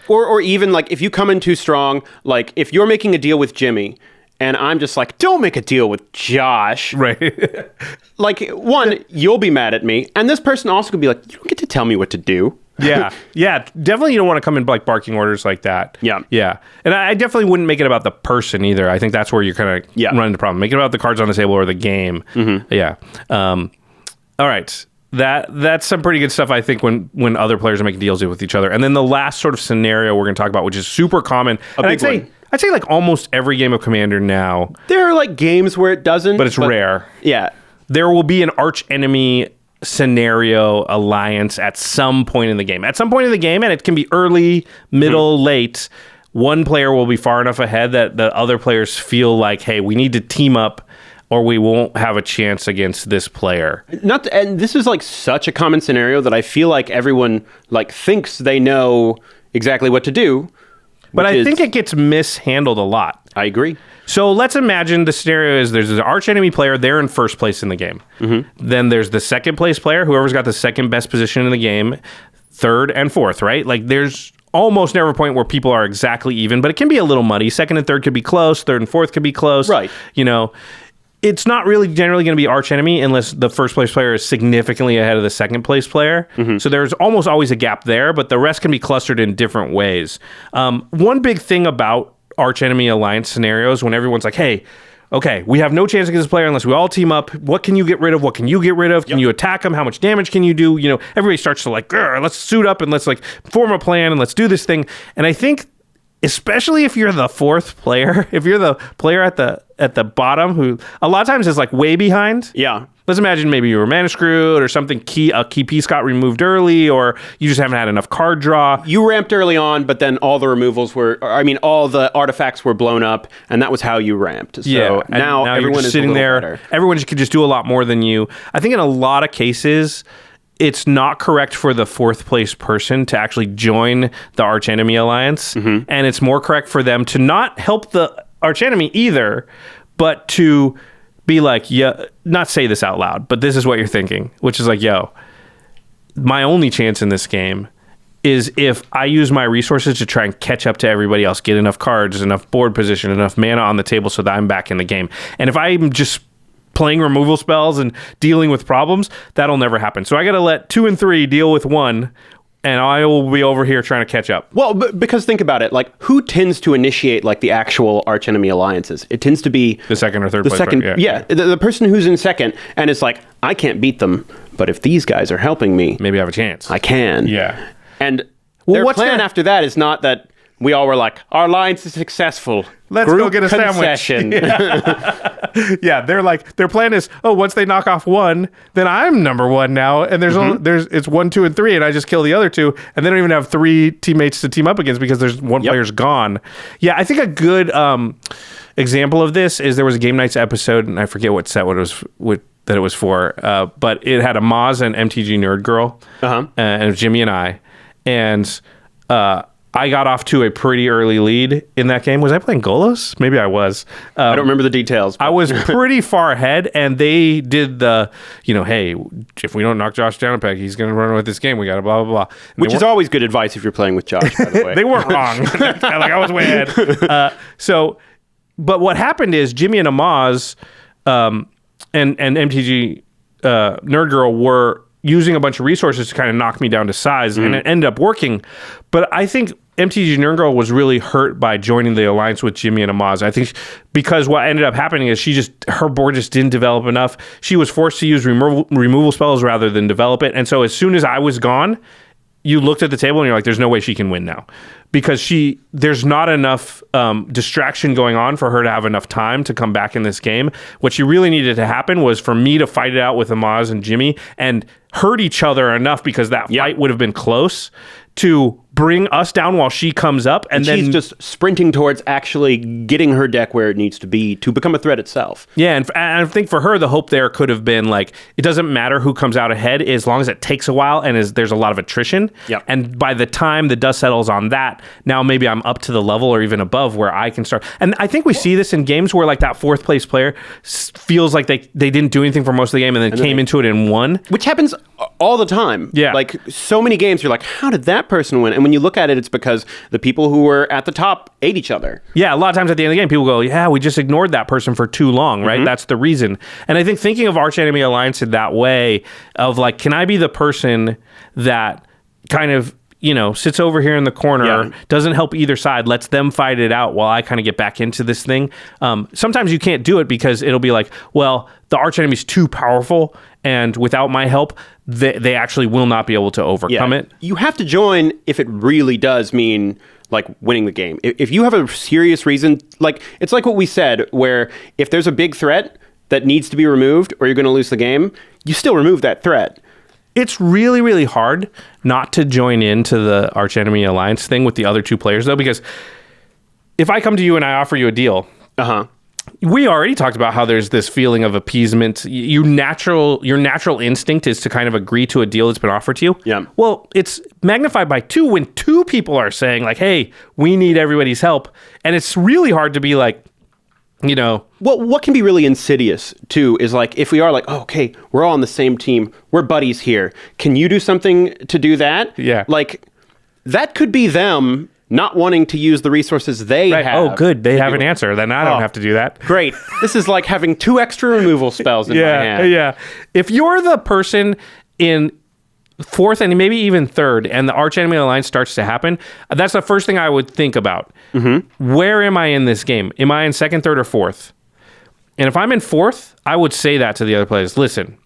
Or even like if you come in too strong, like if you're making a deal with Jimmy and I'm just like, don't make a deal with Josh. Right. Like, one, you'll be mad at me. And this person also could be like, you don't get to tell me what to do. Yeah. Yeah. Definitely you don't want to come in like barking orders like that. Yeah. Yeah. And I definitely wouldn't make it about the person either. I think that's where you're kind of run into the problem. Make it about the cards on the table or the game. Mm-hmm. Yeah. All right. That's some pretty good stuff, I think, when other players are making deals with each other. And then the last sort of scenario we're going to talk about, which is super common. I'd say like almost every game of Commander now. There are like games where it doesn't. But it's rare. Yeah. There will be an Archenemy scenario alliance at some point in the game. At some point in the game, and it can be early, middle, late, one player will be far enough ahead that the other players feel like, hey, we need to team up or we won't have a chance against this player. And this is like such a common scenario that I feel like everyone like thinks they know exactly what to do. But I think it gets mishandled a lot. I agree. So let's imagine the scenario is there's an Archenemy player, they're in first place in the game. Mm-hmm. Then there's the second place player, whoever's got the second best position in the game, third and fourth, right? Like there's almost never a point where people are exactly even, but it can be a little muddy. Second and third could be close, third and fourth could be close. Right. You know, it's not really generally going to be Archenemy unless the first place player is significantly ahead of the second place player. Mm-hmm. So there's almost always a gap there, but the rest can be clustered in different ways. One big thing about Archenemy alliance scenarios, when everyone's like, hey, okay, we have no chance against this player unless we all team up. What can you get rid of? What can you get rid of? Can you attack them? How much damage can you do? You know, everybody starts to like, let's suit up and let's like form a plan and let's do this thing. And I think, especially if you're the fourth player, if you're the player at the bottom who a lot of times is like way behind. Yeah. Let's imagine maybe you were mana screwed or something a key piece got removed early, or you just haven't had enough card draw. You ramped early on, but then all the removals all the artifacts were blown up, and that was how you ramped. So now everyone is sitting there. Better. Everyone just could just do a lot more than you. I think in a lot of cases, it's not correct for the fourth place person to actually join the Archenemy Alliance, and it's more correct for them to not help the Archenemy either, but to be like, not say this out loud, but this is what you're thinking, which is like, my only chance in this game is if I use my resources to try and catch up to everybody else, get enough cards, enough board position, enough mana on the table so that I'm back in the game. And if I'm just playing removal spells and dealing with problems, that'll never happen. So I got to let 2 and 3 deal with 1, and I will be over here trying to catch up. Well, because think about it, like who tends to initiate like the actual Archenemy alliances? It tends to be the second or third the place. Second, the person who's in second, and it's like, I can't beat them, but if these guys are helping me, maybe I have a chance. I can. Yeah. And their plan after that is not that we all were like, our alliance is successful. Let's go get a concession. sandwich. Yeah, they're like, their plan is, once they knock off 1, then I'm number 1 now, and it's 1, 2, and 3, and I just kill the other 2, and they don't even have 3 teammates to team up against because there's one player's gone. Yeah, I think a good example of this is there was a Game Nights episode, and I forget what set that it was for, but it had a Maz and MTG Nerd Girl, and it was Jimmy and I, and I got off to a pretty early lead in that game. Was I playing Golos? Maybe I was. I don't remember the details. I was pretty far ahead, and they did the, hey, if we don't knock Josh down a peg, he's going to run with this game. We got to blah, blah, blah. Which is always good advice if you're playing with Josh, by the way. They weren't wrong. Like, I was way ahead. But what happened is Jimmy and Amaz and MTG Nerd Girl were using a bunch of resources to kind of knock me down to size, and it ended up working. But I think MTG Nerd Girl was really hurt by joining the alliance with Jimmy and Amaz. I think because what ended up happening is her board just didn't develop enough. She was forced to use removal spells rather than develop it. And so as soon as I was gone, you looked at the table and you're like, there's no way she can win now, because there's not enough distraction going on for her to have enough time to come back in this game. What she really needed to happen was for me to fight it out with Amaz and Jimmy and hurt each other enough, because that fight would have been close, to bring us down while she comes up, and then she's just sprinting towards actually getting her deck where it needs to be to become a threat itself. Yeah, and I think for her, the hope there could have been like, it doesn't matter who comes out ahead as long as it takes a while and there's a lot of attrition. Yep. And by the time the dust settles on that, now maybe I'm up to the level or even above where I can start. And I think we see this in games where like that fourth place player feels like they didn't do anything for most of the game and then came into it and won. Which happens all the time. Yeah. Like so many games, you're like, how did that person win? And when you look at it, it's because the people who were at the top ate each other. Yeah, a lot of times at the end of the game, people go, yeah, we just ignored that person for too long, right? That's the reason. And I think thinking of Archenemy Alliance in that way of like, can I be the person that kind of, sits over here in the corner, doesn't help either side, lets them fight it out while I kind of get back into this thing. Sometimes you can't do it because it'll be like, well, the archenemy's too powerful, and without my help, they actually will not be able to overcome it. You have to join if it really does mean like winning the game. If you have a serious reason, like it's like what we said, where if there's a big threat that needs to be removed or you're going to lose the game, you still remove that threat. It's really, really hard not to join into the Archenemy Alliance thing with the other two players, though, because if I come to you and I offer you a deal, we already talked about how there's this feeling of appeasement. Your natural instinct is to kind of agree to a deal that's been offered to you. Yeah. Well, it's magnified by 2 when 2 people are saying like, hey, we need everybody's help. And it's really hard to be like, Well, what can be really insidious, too, is like, if we are like, oh, okay, we're all on the same team, we're buddies here, can you do something to do that? Yeah. Like, that could be them not wanting to use the resources they have. Oh, good. They have an answer. Then I don't have to do that. Great. This is like having 2 extra removal spells in my hand. Yeah. If you're the person in 4th and maybe even 3rd, and the Archenemy Alliance starts to happen, that's the first thing I would think about. Where am I in this game? Am I in 2nd, 3rd, or 4th? And if I'm in fourth, I would say that to the other players. Listen,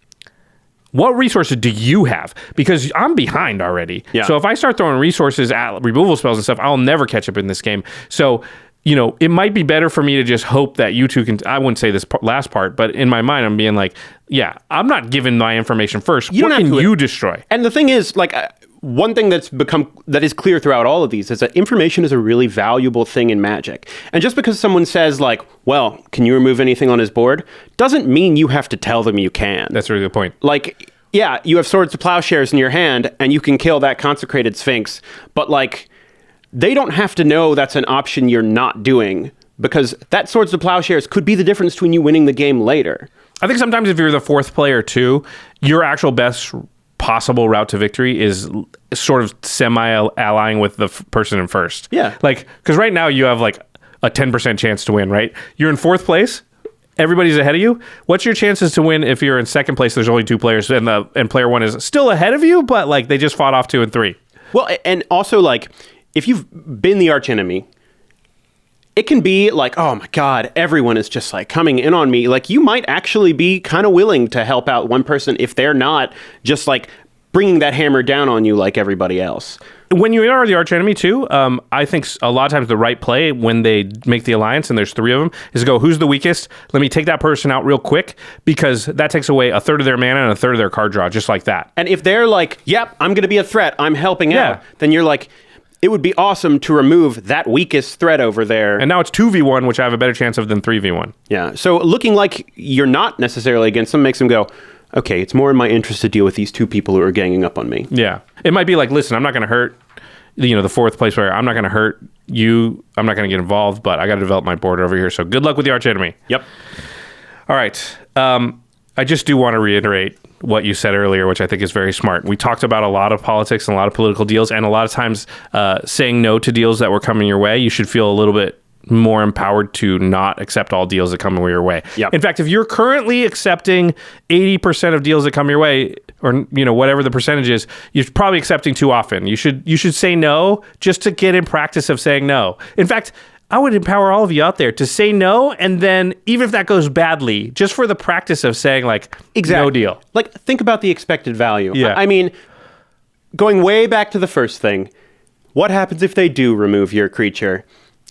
what resources do you have? Because I'm behind already. Yeah. So if I start throwing resources at removal spells and stuff, I'll never catch up in this game. So, you know, it might be better for me to just hope that you two can, I wouldn't say this last part, but in my mind, I'm being like, yeah, I'm not giving my information first. What can you destroy? And the thing is, like, one thing that is clear throughout all of these is that information is a really valuable thing in Magic. And just because someone says, like, well, can you remove anything on his board, doesn't mean you have to tell them you can. That's a really good point. Like, yeah, you have Swords to Plowshares in your hand, and you can kill that Consecrated Sphinx, but, like, they don't have to know that's an option you're not doing, because that Swords to Plowshares could be the difference between you winning the game later. I think sometimes if you're the fourth player too, your actual best possible route to victory is sort of semi-allying with the person in first. Yeah. Like, because right now you have like a 10% chance to win, right? You're in fourth place. Everybody's ahead of you. What's your chances to win if you're in second place? There's only two players, and player one is still ahead of you, but like they just fought off 2 and 3. Well, and also, like, if you've been the archenemy, it can be like, oh my God, everyone is just like coming in on me. Like, you might actually be kind of willing to help out one person if they're not just like bringing that hammer down on you like everybody else. When you are the archenemy too, I think a lot of times the right play when they make the alliance and there's 3 of them is to go, who's the weakest? Let me take that person out real quick, because that takes away a third of their mana and a third of their card draw, just like that. And if they're like, yep, I'm going to be a threat, I'm helping out, then you're like, it would be awesome to remove that weakest threat over there. And now it's 2v1, which I have a better chance of than 3v1. Yeah, so looking like you're not necessarily against them makes them go, okay, it's more in my interest to deal with these 2 people who are ganging up on me. Yeah. It might be like, listen, I'm not going to hurt, you know, the fourth place player. I'm not going to hurt you. I'm not going to get involved, but I got to develop my board over here. So good luck with the archenemy. Yep. All right. I just do want to reiterate what you said earlier, which I think is very smart. We talked about a lot of politics and a lot of political deals, and a lot of times saying no to deals that were coming your way, you should feel a little bit more empowered to not accept all deals that come your way. Yep. In fact, if you're currently accepting 80% of deals that come your way, or you know whatever the percentage is, you're probably accepting too often. You should say no just to get in practice of saying no. In fact, I would empower all of you out there to say no, and then even if that goes badly, just for the practice of saying like, no deal. Like, think about the expected value. Yeah. I mean, going way back to the first thing, what happens if they do remove your creature?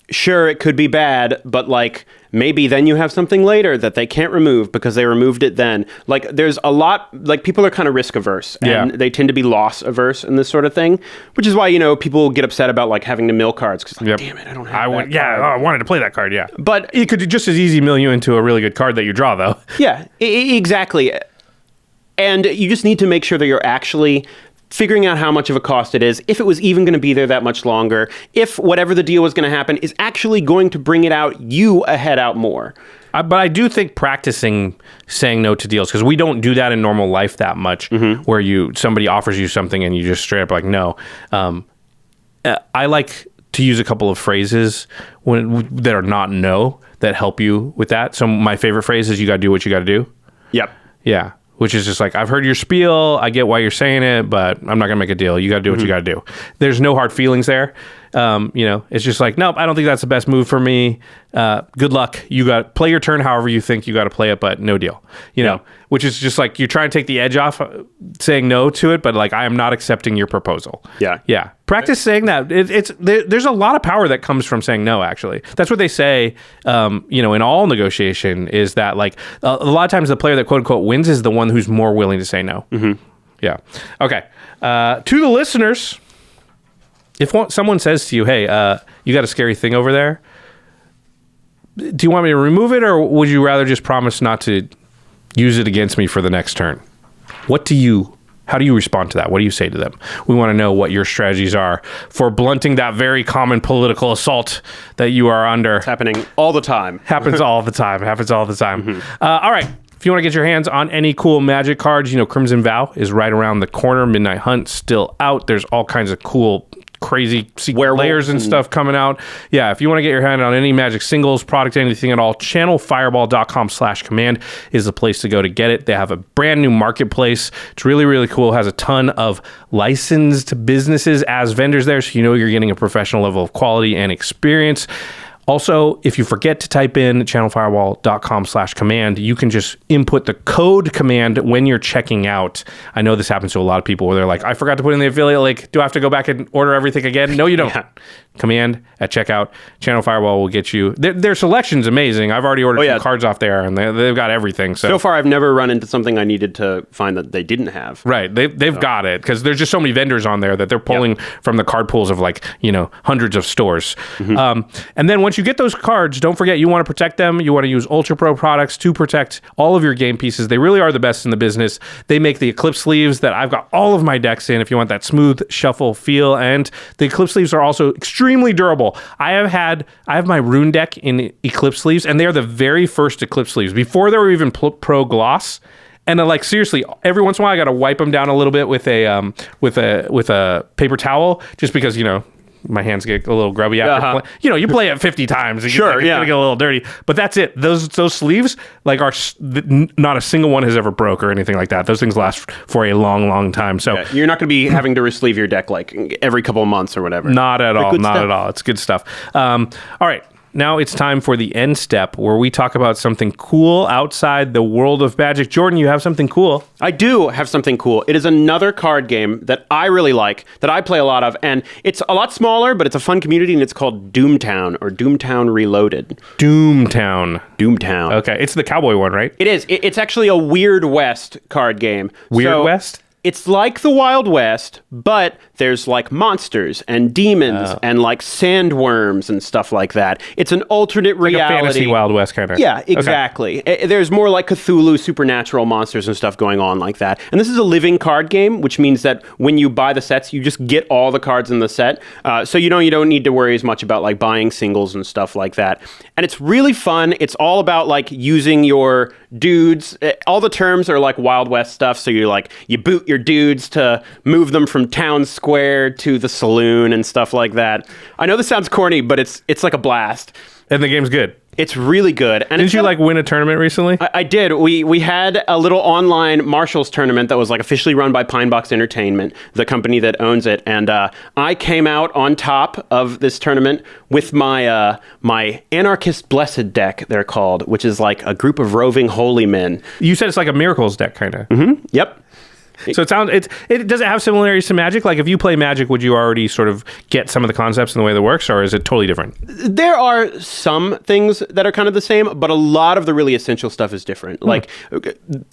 Sure, it could be bad, but like maybe then you have something later that they can't remove because they removed it then. Like, there's a lot, like, people are kind of risk averse, and they tend to be loss averse in this sort of thing, which is why, you know, people get upset about like having to mill cards because like, damn it, I don't have that card. I wanted to play that card, But it could just as easy mill you into a really good card that you draw, though. Yeah, exactly. And you just need to make sure that you're actually figuring out how much of a cost it is, if it was even going to be there that much longer, if whatever the deal was going to happen is actually going to bring it out you ahead out more. But I do think practicing saying no to deals, because we don't do that in normal life that much, where somebody offers you something and you just straight up like, no. I like to use a couple of phrases that are not no that help you with that. So my favorite phrase is, you got to do what you got to do. Yep. Yeah. Which is just like, I've heard your spiel, I get why you're saying it, but I'm not going to make a deal. You got to do what you got to do. There's no hard feelings there. You know, it's just like, nope, I don't think that's the best move for me. Good luck. You got to play your turn however you think you got to play it, but no deal. You know, which is just like, you're trying to take the edge off saying no to it, but like, I am not accepting your proposal. Yeah. Yeah. Practice saying that. There's a lot of power that comes from saying no, actually. That's what they say, you know, in all negotiation, is that like a lot of times the player that quote unquote wins is the one who's more willing to say no. Yeah. Okay. To the listeners, if someone says to you, hey, you got a scary thing over there, do you want me to remove it, or would you rather just promise not to use it against me for the next turn? How do you respond to that? What do you say to them? We want to know what your strategies are for blunting that very common political assault that you are under. It's happening all the time. Happens all the time. All right. If you want to get your hands on any cool Magic cards, you know, Crimson Vow is right around the corner. Midnight Hunt still out. There's all kinds of cool, crazy layers and stuff coming out. Yeah, if you want to get your hand on any Magic singles, product, anything at all, channelfireball.com/command is the place to go to get it. They have a brand new marketplace. It's really, really cool. It has a ton of licensed businesses as vendors there, so you know you're getting a professional level of quality and experience. Also, if you forget to type in channelfirewall.com/command, you can just input the code command when you're checking out. I know this happens to a lot of people where they're like, I forgot to put in the affiliate link. Do I have to go back and order everything again? No, you don't. Yeah. Command at checkout. Channel Firewall will get you. Their selection's amazing. I've already ordered some cards off there, and they've got everything. So far, I've never run into something I needed to find that they didn't have. Right. They've got it, because there's just so many vendors on there that they're pulling from the card pools of hundreds of stores. Mm-hmm. And then once you get those cards, don't forget you want to protect them. You want to use UltraPro products to protect all of your game pieces. They really are the best in the business. They make the Eclipse sleeves that I've got all of my decks in if you want that smooth shuffle feel. And the Eclipse sleeves are also extremely durable. I have my Rune deck in Eclipse sleeves, and they are the very first Eclipse sleeves before they were even Pro Gloss. And seriously, every once in a while I got to wipe them down a little bit with a paper towel, just because my hands get a little grubby after play. You play it 50 times. It's gonna get a little dirty. But that's it. Those sleeves are not a single one has ever broke or anything like that. Those things last for a long, long time. So you're not going to be having to resleeve your deck every couple of months or whatever. Not at all. Not at all. It's good stuff. All right. Now it's time for the end step, where we talk about something cool outside the world of Magic. Jordan, you have something cool. I do have something cool. It is another card game that I really like, that I play a lot of, and it's a lot smaller, but it's a fun community, and it's called Doomtown, or Doomtown Reloaded. Doomtown. Okay, it's the cowboy one, right? It is. It's actually a Weird West card game. Weird West? It's like the Wild West, but there's monsters and demons and sandworms and stuff like that. It's an alternate reality. Like a fantasy Wild West kind of. Yeah, exactly. Okay. There's more Cthulhu, supernatural monsters and stuff going on like that. And this is a living card game, which means that when you buy the sets, you just get all the cards in the set. So you don't need to worry as much about buying singles and stuff like that. And it's really fun. It's all about using your dudes. All the terms are Wild West stuff. So you boot your dudes to move them from town square to the saloon and stuff like that. I know this sounds corny, but it's like a blast. And the game's good. It's really good. And didn't you win a tournament recently? I did. We had a little online Marshals tournament that was officially run by Pinebox Entertainment, the company that owns it. And I came out on top of this tournament with my my Anarchist Blessed deck, they're called, which is a group of roving holy men. You said it's like a Miracles deck, kind of. Mm-hmm. Yep. So does it have similarities to Magic? If you play Magic, would you already sort of get some of the concepts and the way that works, or is it totally different? There are some things that are kind of the same, but a lot of the really essential stuff is different.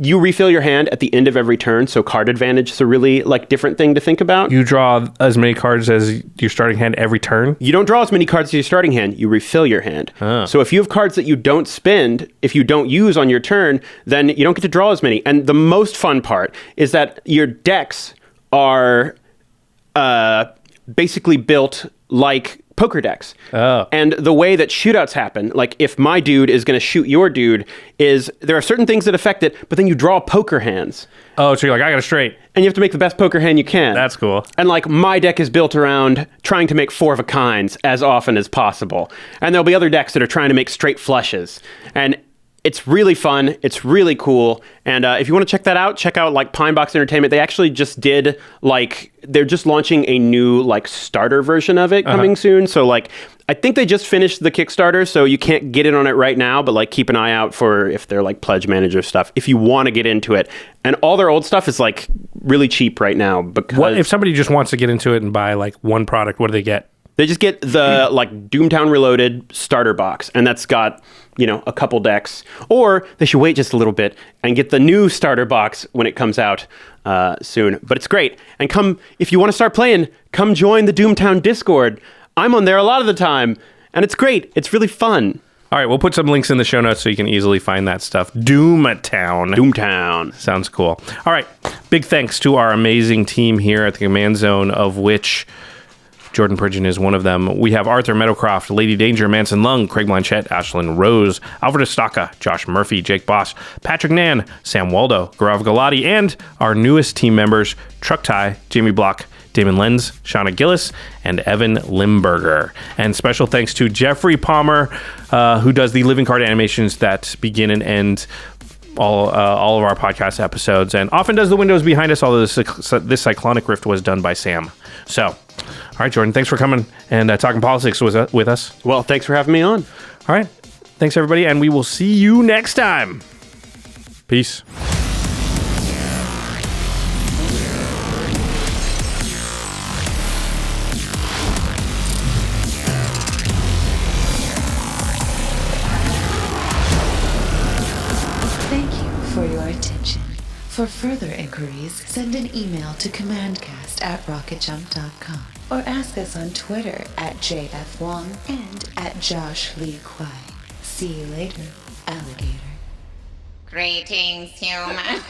You refill your hand at the end of every turn, so card advantage is a really different thing to think about. You draw as many cards as your starting hand every turn? You don't draw as many cards as your starting hand, you refill your hand. Oh. So if you have cards that you don't spend, if you don't use on your turn, then you don't get to draw as many. And the most fun part is that your decks are basically built like poker decks. Oh. And the way that shootouts happen, if my dude is going to shoot your dude, is there are certain things that affect it, but then you draw poker hands. Oh, so you're I got a straight. And you have to make the best poker hand you can. That's cool. And my deck is built around trying to make 4 of a kinds as often as possible. And there'll be other decks that are trying to make straight flushes. And it's really fun. It's really cool. And if you want to check that out, check out Pinebox Entertainment. They actually just did they're just launching a new starter version of it coming soon. So I think they just finished the Kickstarter, so you can't get in on it right now, but keep an eye out for if they're pledge manager stuff if you want to get into it. And all their old stuff is really cheap right now. Because what if somebody just wants to get into it and buy one product? What do they get? They just get the Doomtown Reloaded starter box, and that's got a couple decks. Or they should wait just a little bit and get the new starter box when it comes out soon. But it's great. And if you want to start playing, come join the Doomtown Discord. I'm on there a lot of the time, and it's great. It's really fun. All right, we'll put some links in the show notes so you can easily find that stuff. Doomtown. Sounds cool. All right, big thanks to our amazing team here at the Command Zone, of which Jordan Pridgen is one of them. We have Arthur Meadowcroft, Lady Danger, Manson Lung, Craig Blanchett, Ashlyn Rose, Alfred Estaka, Josh Murphy, Jake Boss, Patrick Nan, Sam Waldo, Gaurav Galati, and our newest team members, Truck Tie, Jamie Block, Damon Lenz, Shauna Gillis, and Evan Limburger. And special thanks to Jeffrey Palmer, who does the living card animations that begin and end all of our podcast episodes, and often does the windows behind us, although this Cyclonic Rift was done by Sam. So All right, Jordan, thanks for coming and talking politics with us. Well, thanks for having me on. All right. Thanks, everybody, and we will see you next time. Peace. Thank you for your attention. For further inquiries, send an email to commandcast@rocketjump.com or ask us on Twitter @JFWong and @JoshLeeQuai. See you later, alligator. Greetings, humans.